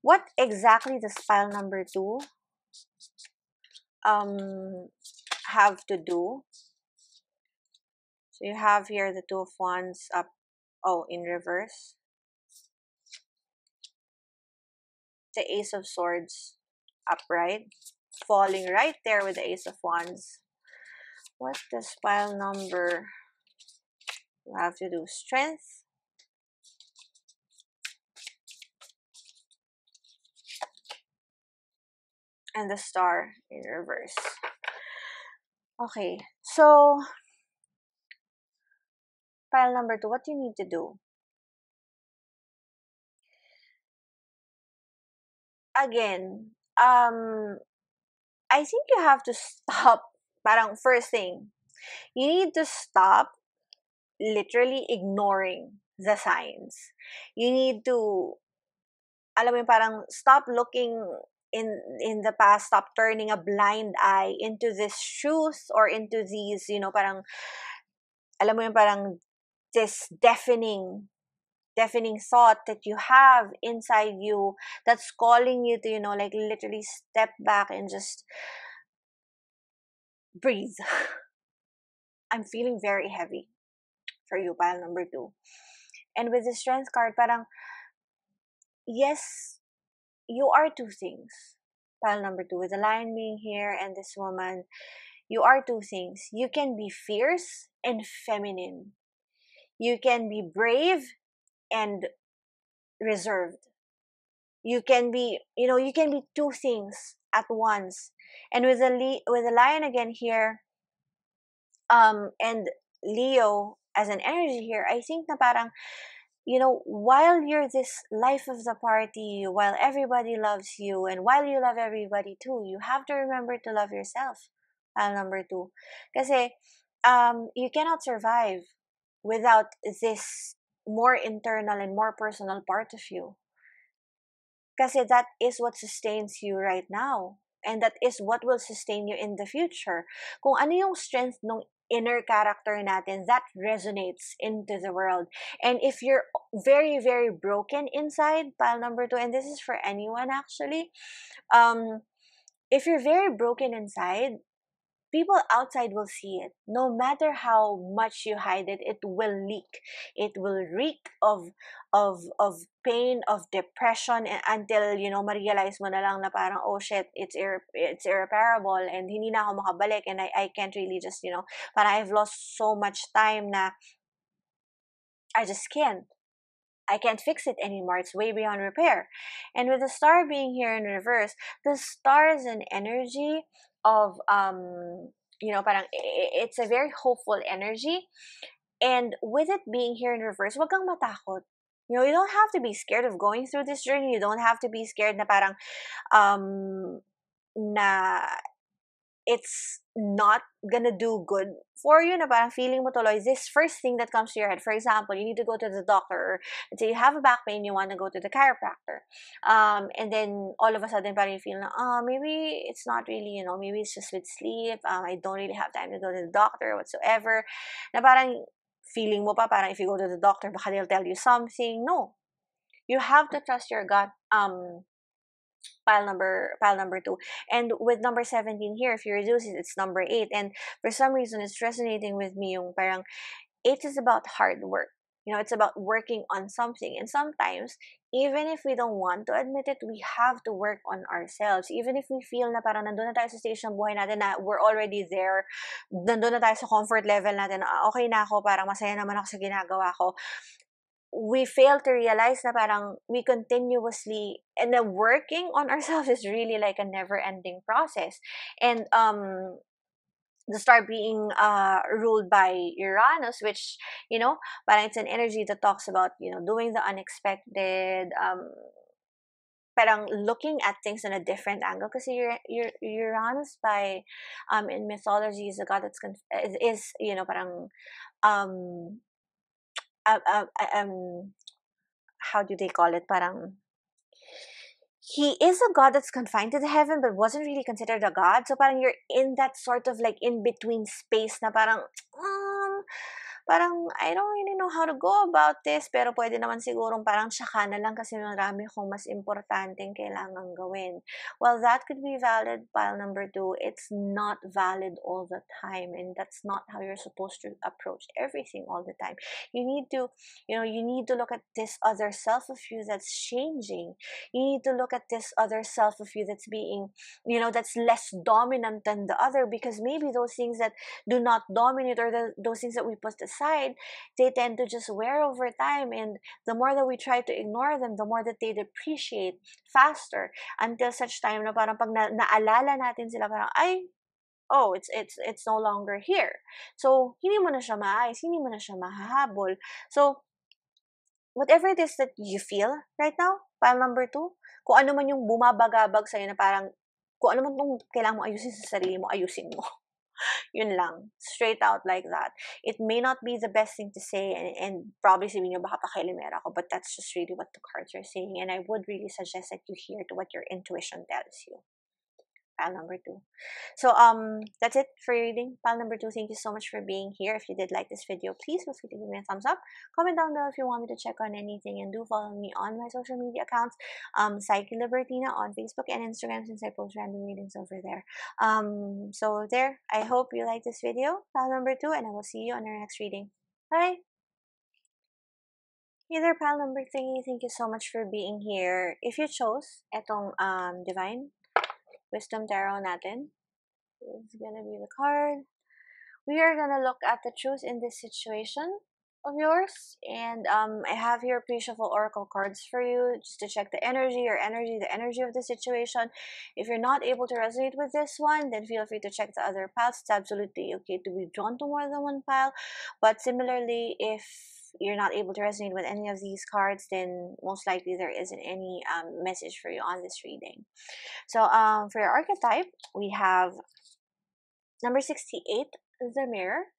what exactly does pile number 2 um have to do? So you have here the Two of Wands up, oh, in reverse. The Ace of Swords upright, falling right there with the Ace of Wands. What does pile number have to do? Strength, and the Star in reverse. Okay, so pile number 2, what do you need to do? Again, I think you have to stop. Parang first thing, you need to stop literally ignoring the signs. You need to, alam mo yung parang stop looking in the past, stop turning a blind eye into this truth or into these, you know, parang, alam mo yung parang this deafening thought that you have inside you that's calling you to, you know, like literally step back and just breathe. I'm feeling very heavy for you, pile number 2. And with the strength card, parang, yes, you are two things. Pile number 2, with the lion being here and this woman, you are two things. You can be fierce and feminine. You can be brave and reserved. You can be, you know, you can be two things at once. And with the lion again here, and Leo as an energy here, I think na parang, you know, while you're this life of the party, while everybody loves you, and while you love everybody too, you have to remember to love yourself. Number 2. Kasi, you cannot survive without this more internal and more personal part of you. Kasi that is what sustains you right now. And that is what will sustain you in the future. Kung ano yung strength ng inner character natin, that resonates into the world. And if you're very, very broken inside, pile number 2, and this is for anyone actually, if you're very broken inside, people outside will see it. No matter how much you hide it, it will leak. It will reek of pain, of depression, and until, you know, ma-realize mo na lang na parang, oh shit, it's irreparable, and hindi na ako makabalik, and I can't really just, you know, parang I've lost so much time na I just can't. I can't fix it anymore. It's way beyond repair. And with the star being here in reverse, the star is an energy of you know, parang it's a very hopeful energy. And with it being here in reverse, wag kang matakot. You know, you don't have to be scared of going through this journey. You don't have to be scared na parang na it's not gonna do good for you, na parang feeling mo tuloy this first thing that comes to your head. For example, you need to go to the doctor, or let's say you have a back pain, you want to go to the chiropractor, and then all of a sudden parang you feel na, maybe it's not really, you know, maybe it's just with sleep, I don't really have time to go to the doctor whatsoever, na parang feeling mo pa parang if you go to the doctor baka they'll tell you something. No, you have to trust your gut. Pile number 2, and with number 17 here, if you reduce it, it's number 8, and for some reason it's resonating with me yung parang 8 is about hard work. It's about working on something. And sometimes, even if we don't want to admit it, we have to work on ourselves. Even if we feel na parang nandun na tayo sa stage ng buhay natin na we're already there, nandun na tayo sa comfort level natin, na okay na ako, parang masaya naman ako sa ginagawa ko, we fail to realize na parang we continuously, and then working on ourselves is really like a never-ending process. And the star being ruled by Uranus, which, parang it's an energy that talks about, doing the unexpected, parang looking at things in a different angle. Because Uranus by in mythology is a god that's parang um uh, uh, how do they call it? Parang he is a god that's confined to the heaven but wasn't really considered a god. So parang you're in that sort of like in between space na parang I don't really know how to go about this, pero pwede naman sigurong parang tsaka na lang kasi marami akong mas importanteng kailangang gawin. Well, that could be valid, pile number 2. It's not valid all the time, and that's not how you're supposed to approach everything all the time. You need to, look at this other self of you that's changing. You need to look at this other self of you that's being, that's less dominant than the other, because maybe those things that do not dominate, or those things that we put aside, they tend to just wear over time. And the more that we try to ignore them, the more that they depreciate faster, until such time na parang pag naalala natin sila, parang, ay, oh, it's no longer here. So, hindi mo na siya maayos, hindi mo na siya mahahabol. So, whatever it is that you feel right now, pile number 2, kung ano man yung bumabagabag sa'yo na parang, kung ano man itong kailangan mo ayusin sa sarili mo, ayusin mo. Yun lang. Straight out like that. It may not be the best thing to say, and probably sabihin nyo, baka pakialamera ako, but that's just really what the cards are saying, and I would really suggest that you hear to what your intuition tells you. Pile number 2. So that's it for your reading. Pile number 2, thank you so much for being here. If you did like this video, please feel free to give me a thumbs up. Comment down below if you want me to check on anything, and do follow me on my social media accounts, Psyche Libertina on Facebook and Instagram, since I post random readings over there. So there, I hope you like this video, pile number 2, and I will see you on our next reading. Bye! Hey there, pile number 3. Thank you so much for being here. If you chose etong Divine Wisdom Tarot natin, it's gonna be the card. We are gonna look at the truth in this situation of yours, and I have here pre-shuffle oracle cards for you, just to check the energy, the energy of the situation. If you're not able to resonate with this one, then feel free to check the other piles. It's absolutely okay to be drawn to more than one pile, but similarly, if you're not able to resonate with any of these cards, then most likely there isn't any message for you on this reading. So for your archetype, we have number 68, the Mirror.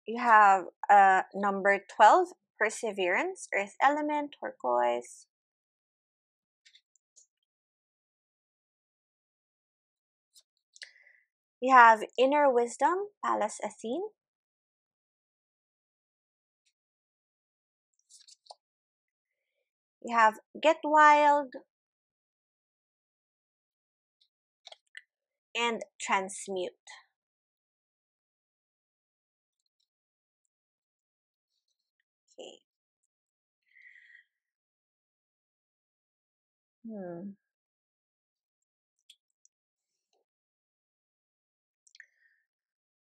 You have number 12, Perseverance, Earth Element, Turquoise. You have Inner Wisdom, Pallas Athene. You have Get Wild and Transmute. Okay.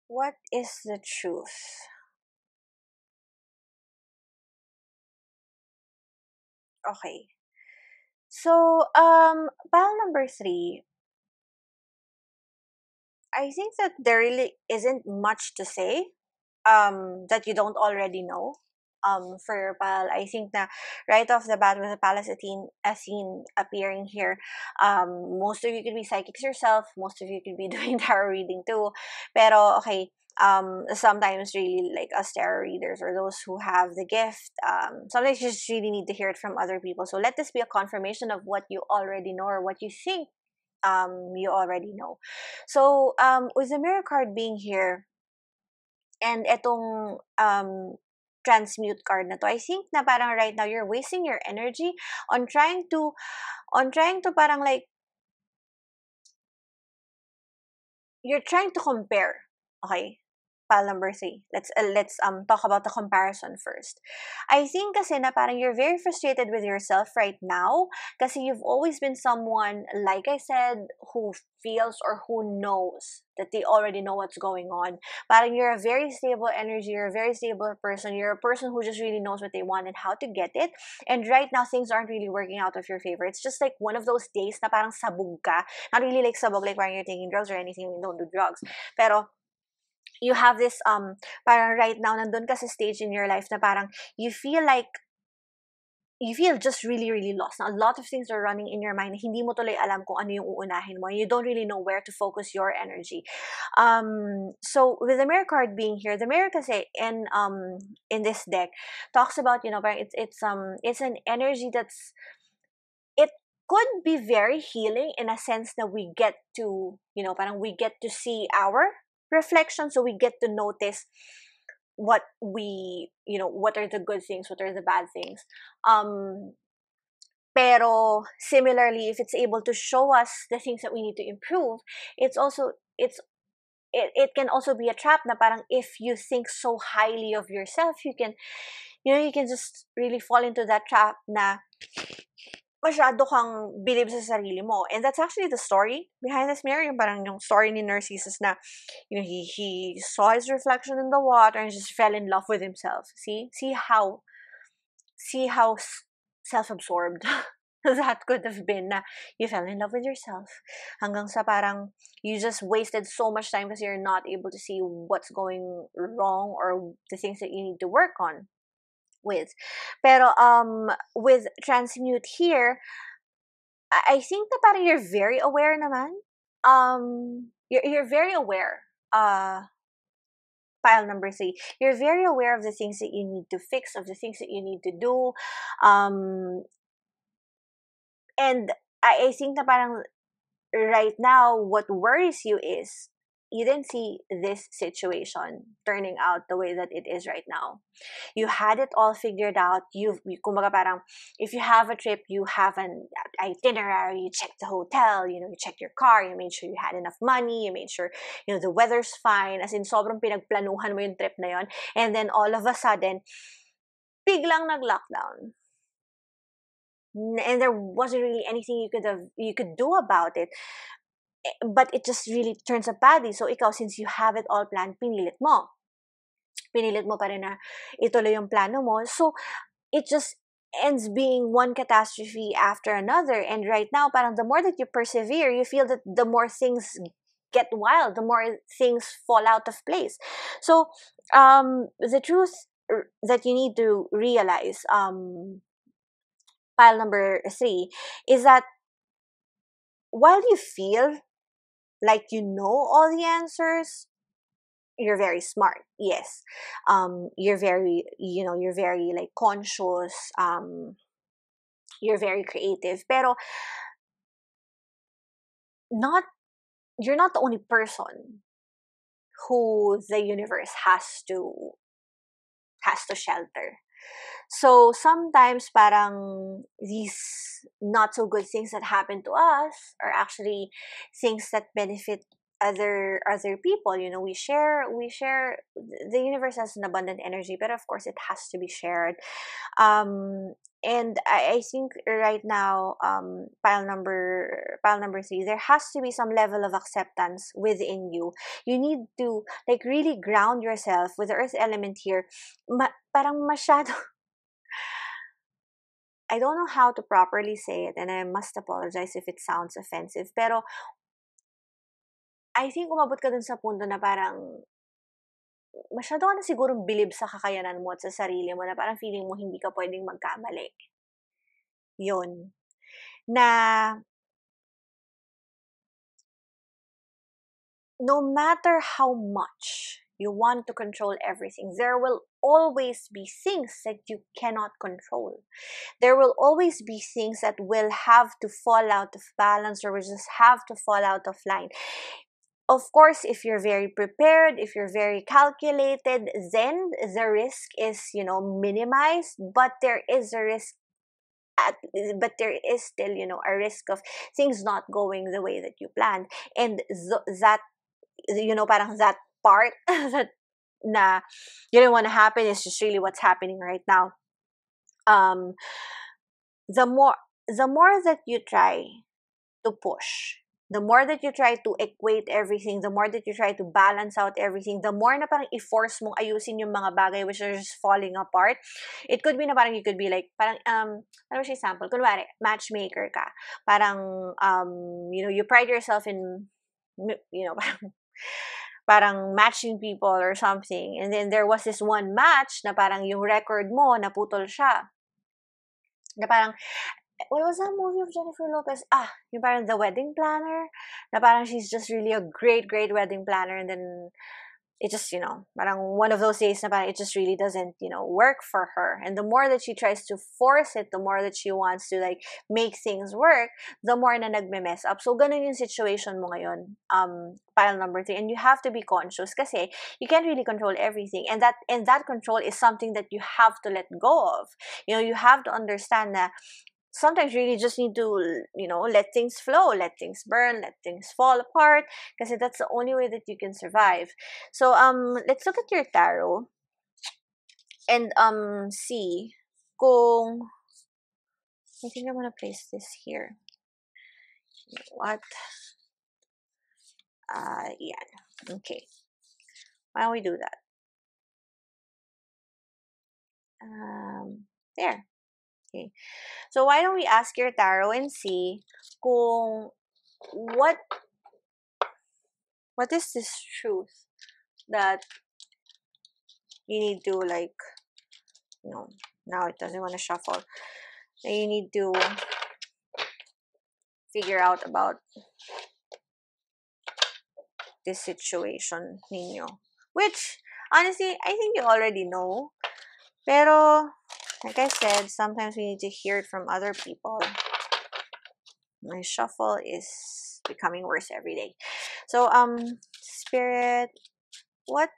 What is the truth? Okay. So, pile number 3, I think that there really isn't much to say that you don't already know. For your pile, I think that right off the bat with the Pallas Athene appearing here, most of you could be psychics yourself, most of you could be doing tarot reading too. Pero okay, sometimes really like us tarot readers, or those who have the gift, sometimes you just really need to hear it from other people. So let this be a confirmation of what you already know, or what you think you already know. So with the Mirror card being here, and etong transmute card na to, I think na parang right now you're wasting your energy on trying to parang like you're trying to compare. Okay, file number three. Let's talk about the comparison first. I think kasi na parang you're very frustrated with yourself right now kasi you've always been someone, like I said, who feels or who knows that they already know what's going on. Parang you're a very stable energy, you're a very stable person, you're a person who just really knows what they want and how to get it. And right now, things aren't really working out of your favor. It's just like one of those days na parang sabog ka. Not really like sabog, like when you're taking drugs or anything, you don't do drugs. Pero you have this parang right now nandun ka sa stage in your life na parang you feel like you feel just really, really lost. Now, a lot of things are running in your mind. Hindi mo tuloy alam kung ano yung uunahin mo. You don't really know where to focus your energy. So with the mirror card being here, the mirror kasi in this deck talks about, parang it's an energy that's, it could be very healing in a sense that we get to, parang we get to see our reflection, so we get to notice what what are the good things, what are the bad things. Pero similarly, if it's able to show us the things that we need to improve, it can also be a trap na parang if you think so highly of yourself, you can just really fall into that trap na masyado kang believe sa sarili mo. And that's actually the story behind this mirror. Yung parang yung story ni Narcissus na, he saw his reflection in the water and just fell in love with himself. See how self-absorbed that could have been na you fell in love with yourself. Hanggang sa parang you just wasted so much time because you're not able to see what's going wrong or the things that you need to work on with. Pero with transmute here, I think na parang you're very aware naman. You're very aware. Pile number three, you're very aware of the things that you need to fix, of the things that you need to do. And I think na parang right now, what worries you is you didn't see this situation turning out the way that it is right now. You had it all figured out. Kumbaga parang, if you have a trip, you have an itinerary, you check the hotel, you check your car, you made sure you had enough money, you made sure, the weather's fine, as in sobrang pinagplanuhan mo yung trip na yon. And then all of a sudden, biglang nag-lockdown. And there wasn't really anything you could do about it. But it just really turns up badly. So ikaw, since you have it all planned, pinilit mo pa rin na ituloy yung plano mo. So it just ends being one catastrophe after another. And right now, parang the more that you persevere, you feel that the more things get wild, the more things fall out of place. So the truth that you need to realize, pile number three, is that while you feel like you know all the answers, you're very smart. Yes. You're very, you're very like conscious. You're very creative. Pero you're not the only person who the universe has to shelter. So sometimes parang these not so good things that happen to us are actually things that benefit other people. We share the universe has an abundant energy, but of course it has to be shared. And I think right now, pile number three, there has to be some level of acceptance within you. You need to like really ground yourself with the earth element here. Parang masyado, I don't know how to properly say it, and I must apologize if it sounds offensive, pero I think umabot ka dun sa punto na parang masyado ka na sigurong bilib sa kakayanan mo at sa sarili mo na parang feeling mo hindi ka pwedeng magkamali. Yun. Na no matter how much you want to control everything, there will always be things that you cannot control. There will always be things that will have to fall out of balance or will just have to fall out of line. Of course, if you're very prepared, if you're very calculated, then the risk is, minimized, but there is a risk but there is still, a risk of things not going the way that you planned. And that parang that part that na you don't want to happen is just really what's happening right now. Um, the more the more that you try to push, the more that you try to equate everything, the more that you try to balance out everything, the more na parang i-force mong ayusin yung mga bagay which are just falling apart. It could be na parang you could be like, parang, ano siya example? Kunwari, matchmaker ka. Parang, you pride yourself in, parang, parang matching people or something. And then there was this one match na parang yung record mo, naputol siya. Na parang, what was that movie of Jennifer Lopez? Yung parang The Wedding Planner. Na parang she's just really a great, great wedding planner. And then it just, parang one of those days na parang it just really doesn't, work for her. And the more that she tries to force it, the more that she wants to like make things work, the more na nagme-mess up. So, ganun yung situation mo ngayon, pile number 3. And you have to be conscious kasi you can't really control everything. And that control is something that you have to let go of. You have to understand that sometimes you really just need to, let things flow, let things burn, let things fall apart, because that's the only way that you can survive. So, let's look at your tarot and see kung, I think I'm gonna place this here. You know what? Yeah. Okay. Why don't we do that? There. Okay. So why don't we ask your tarot and see kung what is this truth that you need to like, now it doesn't want to shuffle. You need to figure out about this situation ninyo. Which, honestly, I think you already know. Pero, like I said, sometimes we need to hear it from other people. My shuffle is becoming worse every day. So, Spirit, what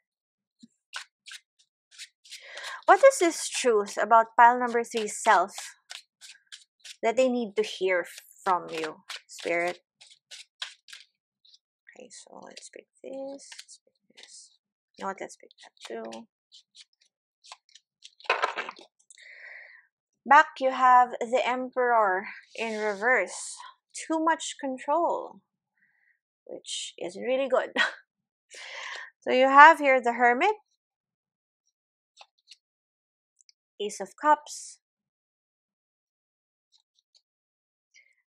is this truth about pile number 3 self that they need to hear from you, Spirit? Okay, so let's pick this. Let's pick this. You know what? Let's pick that too. Okay. Back, you have the Emperor in reverse. Too much control, which isn't really good. So you have here the Hermit, Ace of Cups,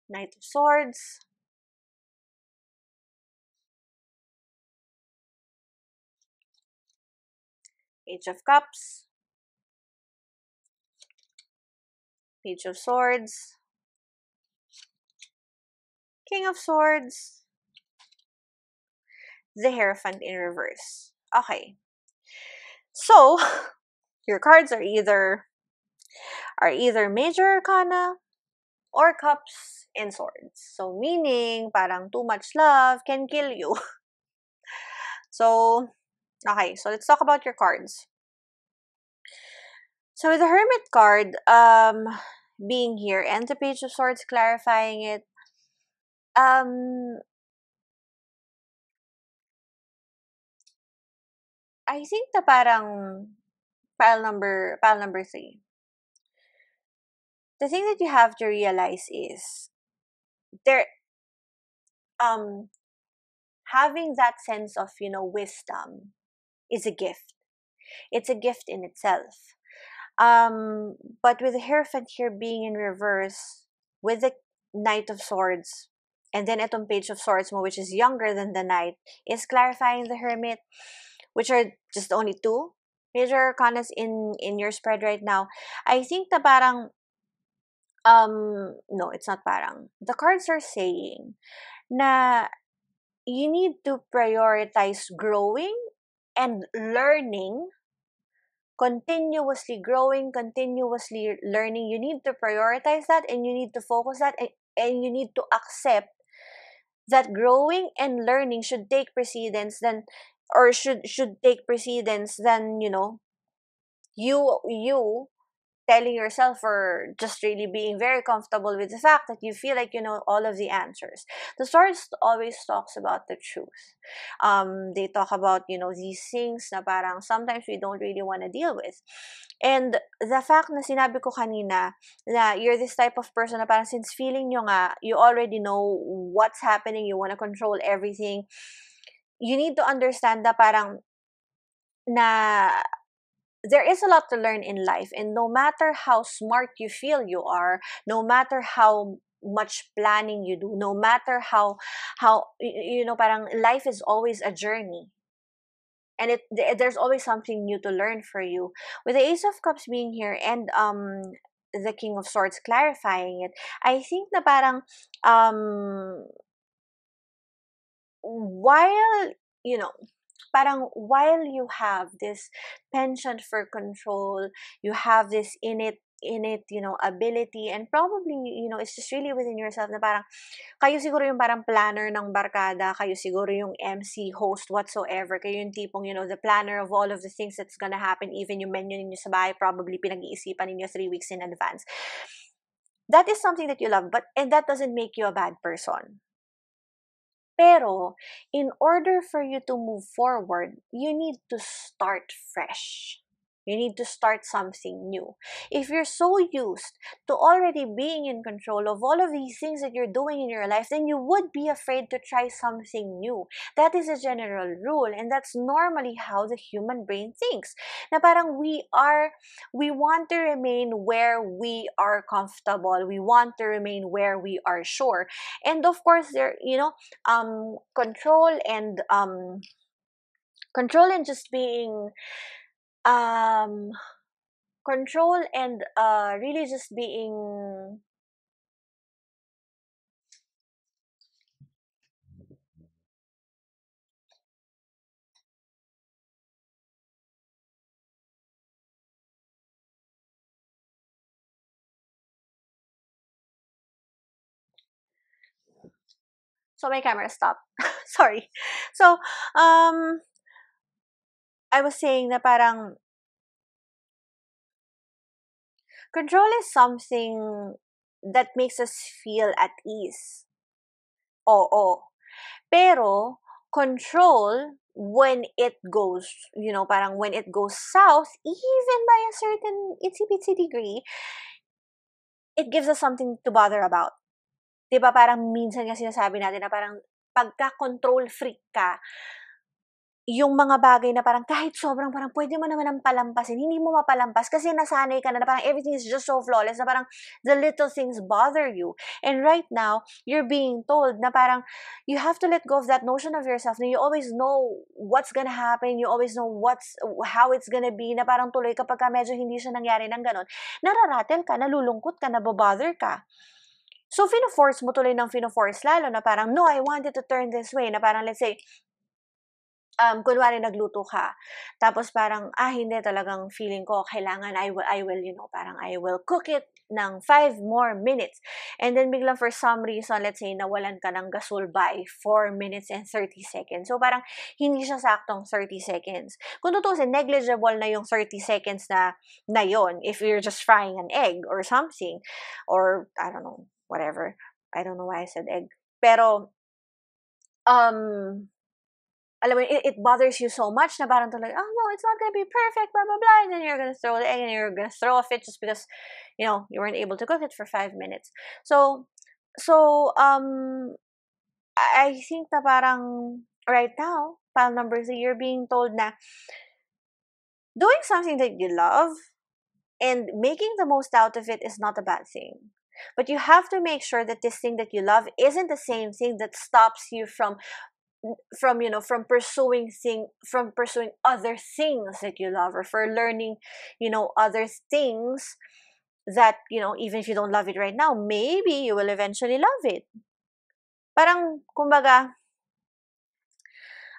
Knight of Swords, Page of Cups, Page of Swords, King of Swords, the Hierophant in reverse. Okay. So, your cards are either Major Arcana or Cups and Swords. So, meaning, parang too much love can kill you. So, okay. So, let's talk about your cards. So, with the Hermit card, being here, and the Page of Swords clarifying it, I think the parang pile number 3. The thing that you have to realize is there having that sense of, wisdom is a gift. It's a gift in itself. But with the Hierophant here being in reverse, with the Knight of Swords, and then itong Page of Swords mo, which is younger than the Knight, is clarifying the Hermit, which are just only 2 major arcanas in your spread right now. I think the parang, no, it's not parang. The cards are saying na you need to prioritize growing and learning, continuously growing, continuously learning. You need to prioritize that, and you need to focus that, and you need to accept that growing and learning should take precedence than, or should take precedence than, you telling yourself, or just really being very comfortable with the fact that you feel like you know all of the answers. The Swords always talks about the truth. They talk about, you know, these things na parang sometimes we don't really want to deal with. And the fact na sinabi ko kanina na you're this type of person na parang since feeling nyo nga, you already know what's happening, you want to control everything, you need to understand na parang na there is a lot to learn in life, and no matter how smart you feel you are, no matter how much planning you do, no matter how you know, parang life is always a journey, and there's always something new to learn for you. With the Ace of Cups being here and the King of Swords clarifying it, I think na parang while, you know, parang while you have this penchant for control, you have this innate, you know, ability, and probably, you know, it's just really within yourself na parang kayo siguro yung parang planner ng barkada, kayo siguro yung MC, host, whatsoever, kayo yung tipong, you know, the planner of all of the things that's gonna happen, even yung menu ninyo sa bahay, probably pinag-iisipan ninyo 3 weeks in advance. That is something that you love, and that doesn't make you a bad person. Pero, in order for you to move forward, you need to start fresh. You need to start something new. If you're so used to already being in control of all of these things that you're doing in your life, then you would be afraid to try something new. That is a general rule, and that's normally how the human brain thinks. Na parang we want to remain where we are comfortable. We want to remain where we are sure. And of course, there, you know, control and just being control and really just being so my camera stopped. Sorry. So I was saying na parang control is something that makes us feel at ease. Oo. Pero, control, when it goes, you know, parang when it goes south, even by a certain itsy-bitsy degree, it gives us something to bother about. Diba parang minsan nga sinasabi natin na parang pagka-control freak ka, yung mga bagay na parang kahit sobrang parang pwede mo naman ang palampasin, hindi mo mapalampas kasi nasanay ka na parang everything is just so flawless na parang the little things bother you. And right now, you're being told na parang you have to let go of that notion of yourself na you always know what's gonna happen, you always know how it's gonna be, na parang tuloy kapag medyo hindi siya nangyari ng ganon, nararatel ka, nalulungkot ka, nabobother ka. So, fino-force mo tuloy ng fino-force lalo na parang, no, I want it to turn this way, na parang let's say, kunwari nagluto ka, tapos parang, hindi talagang feeling ko, kailangan, I will, you know, parang I will cook it ng 5 more minutes. And then biglang for some reason, let's say, nawalan ka ng gasol by 4 minutes and 30 seconds. So parang, hindi siya saktong 30 seconds. Kung tutusin, negligible na yung 30 seconds na yon if you're just frying an egg or something. Or, I don't know, whatever. I don't know why I said egg. Pero, alam mo, it bothers you so much na parang tuloy, oh no, it's not gonna be perfect, blah, blah, blah, and then you're gonna throw the egg and you're gonna throw a fit just because, you know, you weren't able to cook it for 5 minutes. So, I think na parang, right now, pile number 3, you're being told na doing something that you love and making the most out of it is not a bad thing. But you have to make sure that this thing that you love isn't the same thing that stops you from pursuing other things that you love, or for learning, you know, other things that, you know, even if you don't love it right now, maybe you will eventually love it. Parang kumbaga,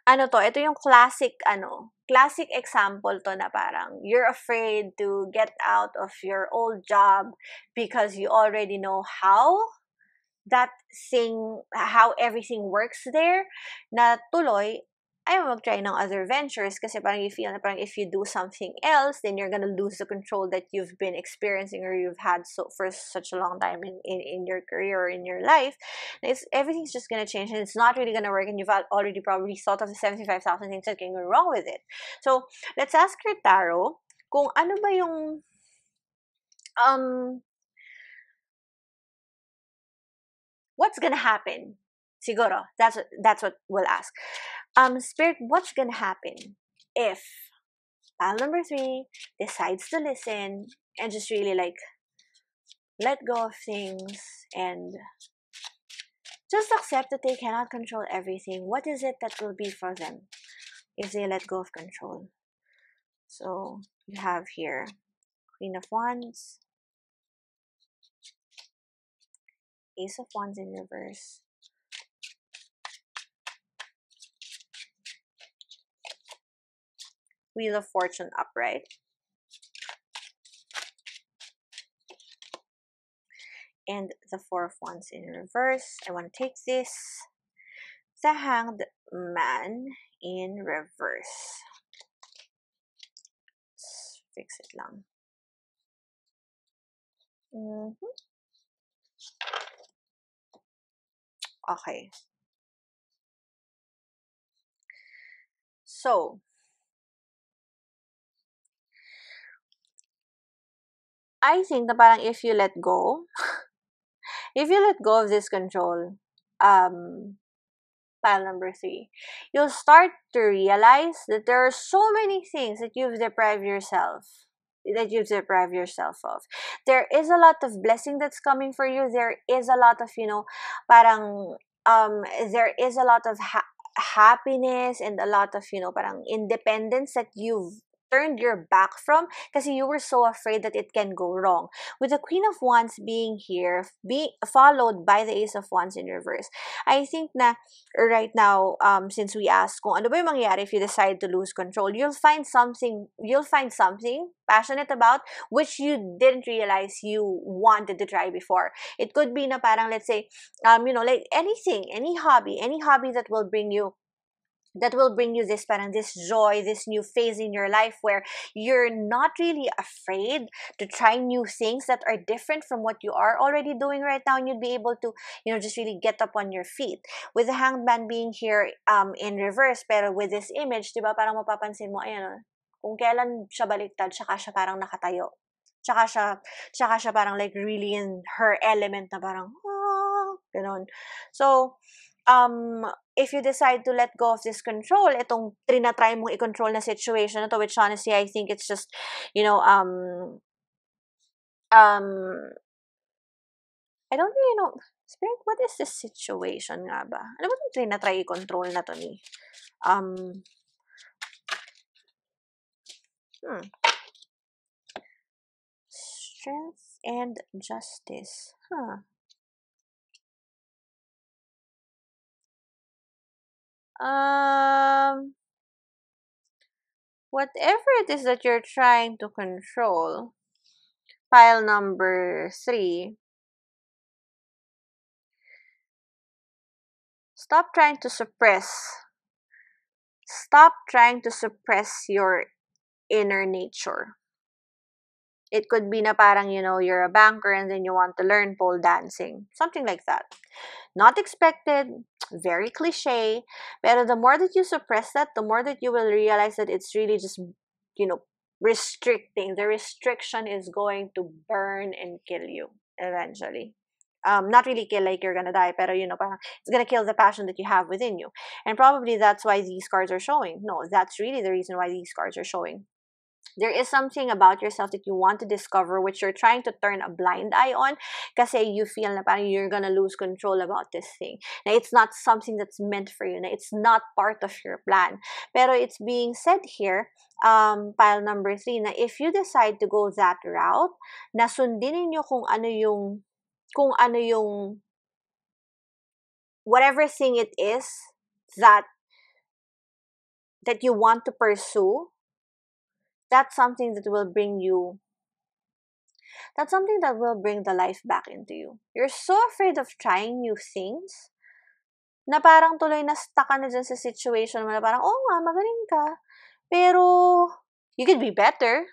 ito yung classic example to na parang you're afraid to get out of your old job because you already know how everything works there, na tuloy, ayaw mag-try ng other ventures kasi parang you feel na parang if you do something else, then you're gonna lose the control that you've been experiencing or you've had for such a long time in your career or in your life. Everything's just gonna change and it's not really gonna work and you've already probably thought of the 75,000 things that can go wrong with it. So, let's ask your tarot kung ano ba yung um what's gonna happen? Siguro, that's what we'll ask. Spirit, what's gonna happen if pile number 3 decides to listen and just really like let go of things and just accept that they cannot control everything? What is it that will be for them if they let go of control? So you have here Queen of Wands, Ace of Wands in reverse, Wheel of Fortune upright, and the Four of Wands in reverse. I want to take this. The Hanged Man in reverse. Let's fix it lang. Okay. So, I think na parang if you let go, if you let go of this control, pile number 3, you'll start to realize that there are so many things that you've deprived yourself of. There is a lot of blessing that's coming for you. There is a lot of, parang there is a lot of happiness and a lot of, parang independence that you've turned your back from kasi you were so afraid that it can go wrong. With the Queen of Wands being here, being followed by the Ace of Wands in reverse, I think na right now, since we asked kung ano ba yung mangyayari if you decide to lose control, you'll find something passionate about which you didn't realize you wanted to try before. It could be na parang, let's say, like anything, any hobby that will bring you this parang this joy, this new phase in your life where you're not really afraid to try new things that are different from what you are already doing right now, and you'd be able to, just really get up on your feet. With the Hanged Man being here in reverse, pero with this image, diba, parang mapapansin mo, ayan, kung kailan siya baliktad, tsaka siya parang nakatayo. Tsaka siya parang like really in her element na parang, ganon. So, if you decide to let go of this control, itong trinatry mong i-control na situation na to, which honestly, I think it's just, I don't really know. Spirit, what is this situation nga ba? Ano ba itong trinatry i-control na to ni? Strength and justice. Whatever it is that you're trying to control, pile number 3, stop trying to suppress your inner nature. It could be na parang, you're a banker and then you want to learn pole dancing. Something like that. Not expected, very cliche, but the more that you suppress that, the more that you will realize that it's really just, restricting. The restriction is going to burn and kill you eventually. Not really kill like you're gonna die, pero parang it's gonna kill the passion that you have within you. And probably that's why these cards are showing. No, that's really the reason why these cards are showing. There is something about yourself that you want to discover, which you're trying to turn a blind eye on kasi you feel na parang you're gonna lose control about this thing. Now, it's not something that's meant for you. Now, it's not part of your plan. Pero it's being said here, pile number 3, na if you decide to go that route, na sundin niyo kung ano yung whatever thing it is that you want to pursue, that's something that will bring the life back into you. You're so afraid of trying new things na parang tuloy na stuck ka na dyan sa situation mo na parang, oo nga, magaling ka. Pero, you could be better.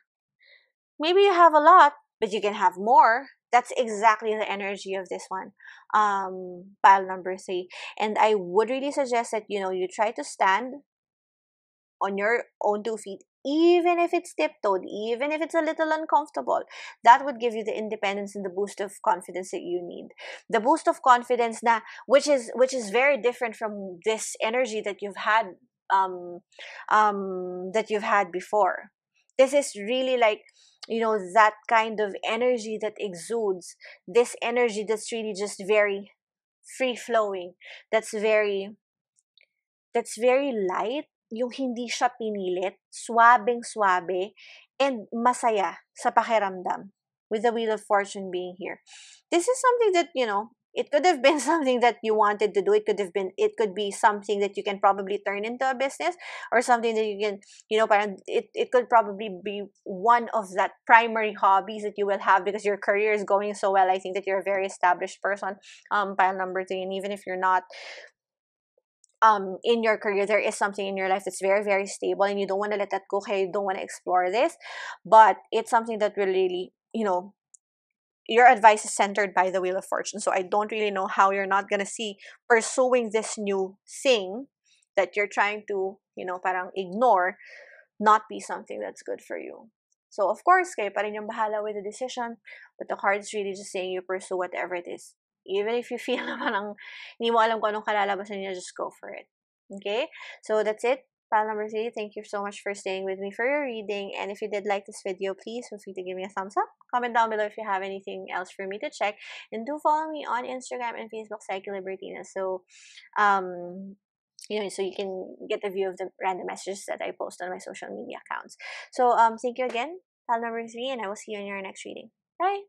Maybe you have a lot, but you can have more. That's exactly the energy of this one. Pile number 3. And I would really suggest that, you try to stand on your own 2 feet, even if it's tiptoed, even if it's a little uncomfortable. That would give you the independence and the boost of confidence that you need. The boost of confidence na which is very different from this energy that you've had before. This is really like, that kind of energy that exudes, this energy that's really just very free flowing, that's very light, yung hindi siya pinilit, swabeng-swabe, and masaya sa pakiramdam with the Wheel of Fortune being here. This is something that, it could have been something that you wanted to do. It could be something that you can probably turn into a business, or something that you can, parang it could probably be one of that primary hobbies that you will have because your career is going so well. I think that you're a very established person, pile number 3, and even if you're not, in your career, there is something in your life that's very, very stable, and you don't want to let that go. Okay, you don't want to explore this, but it's something that will really, your advice is centered by the Wheel of Fortune. So I don't really know how you're not gonna see pursuing this new thing that you're trying to, parang ignore, not be something that's good for you. So of course, kayo pa rin yung bahala with the decision, but the card's really just saying you pursue whatever it is. Even if you feel na parang hindi mo alam kung anong kalalabasan niya, just go for it. Okay? So that's it. Pile number 3, thank you so much for staying with me for your reading. And if you did like this video, please feel free to give me a thumbs up. Comment down below if you have anything else for me to check. And do follow me on Instagram and Facebook, Psyche Libertina. So, so you can get a view of the random messages that I post on my social media accounts. So, thank you again, pile number 3, and I will see you in your next reading. Bye!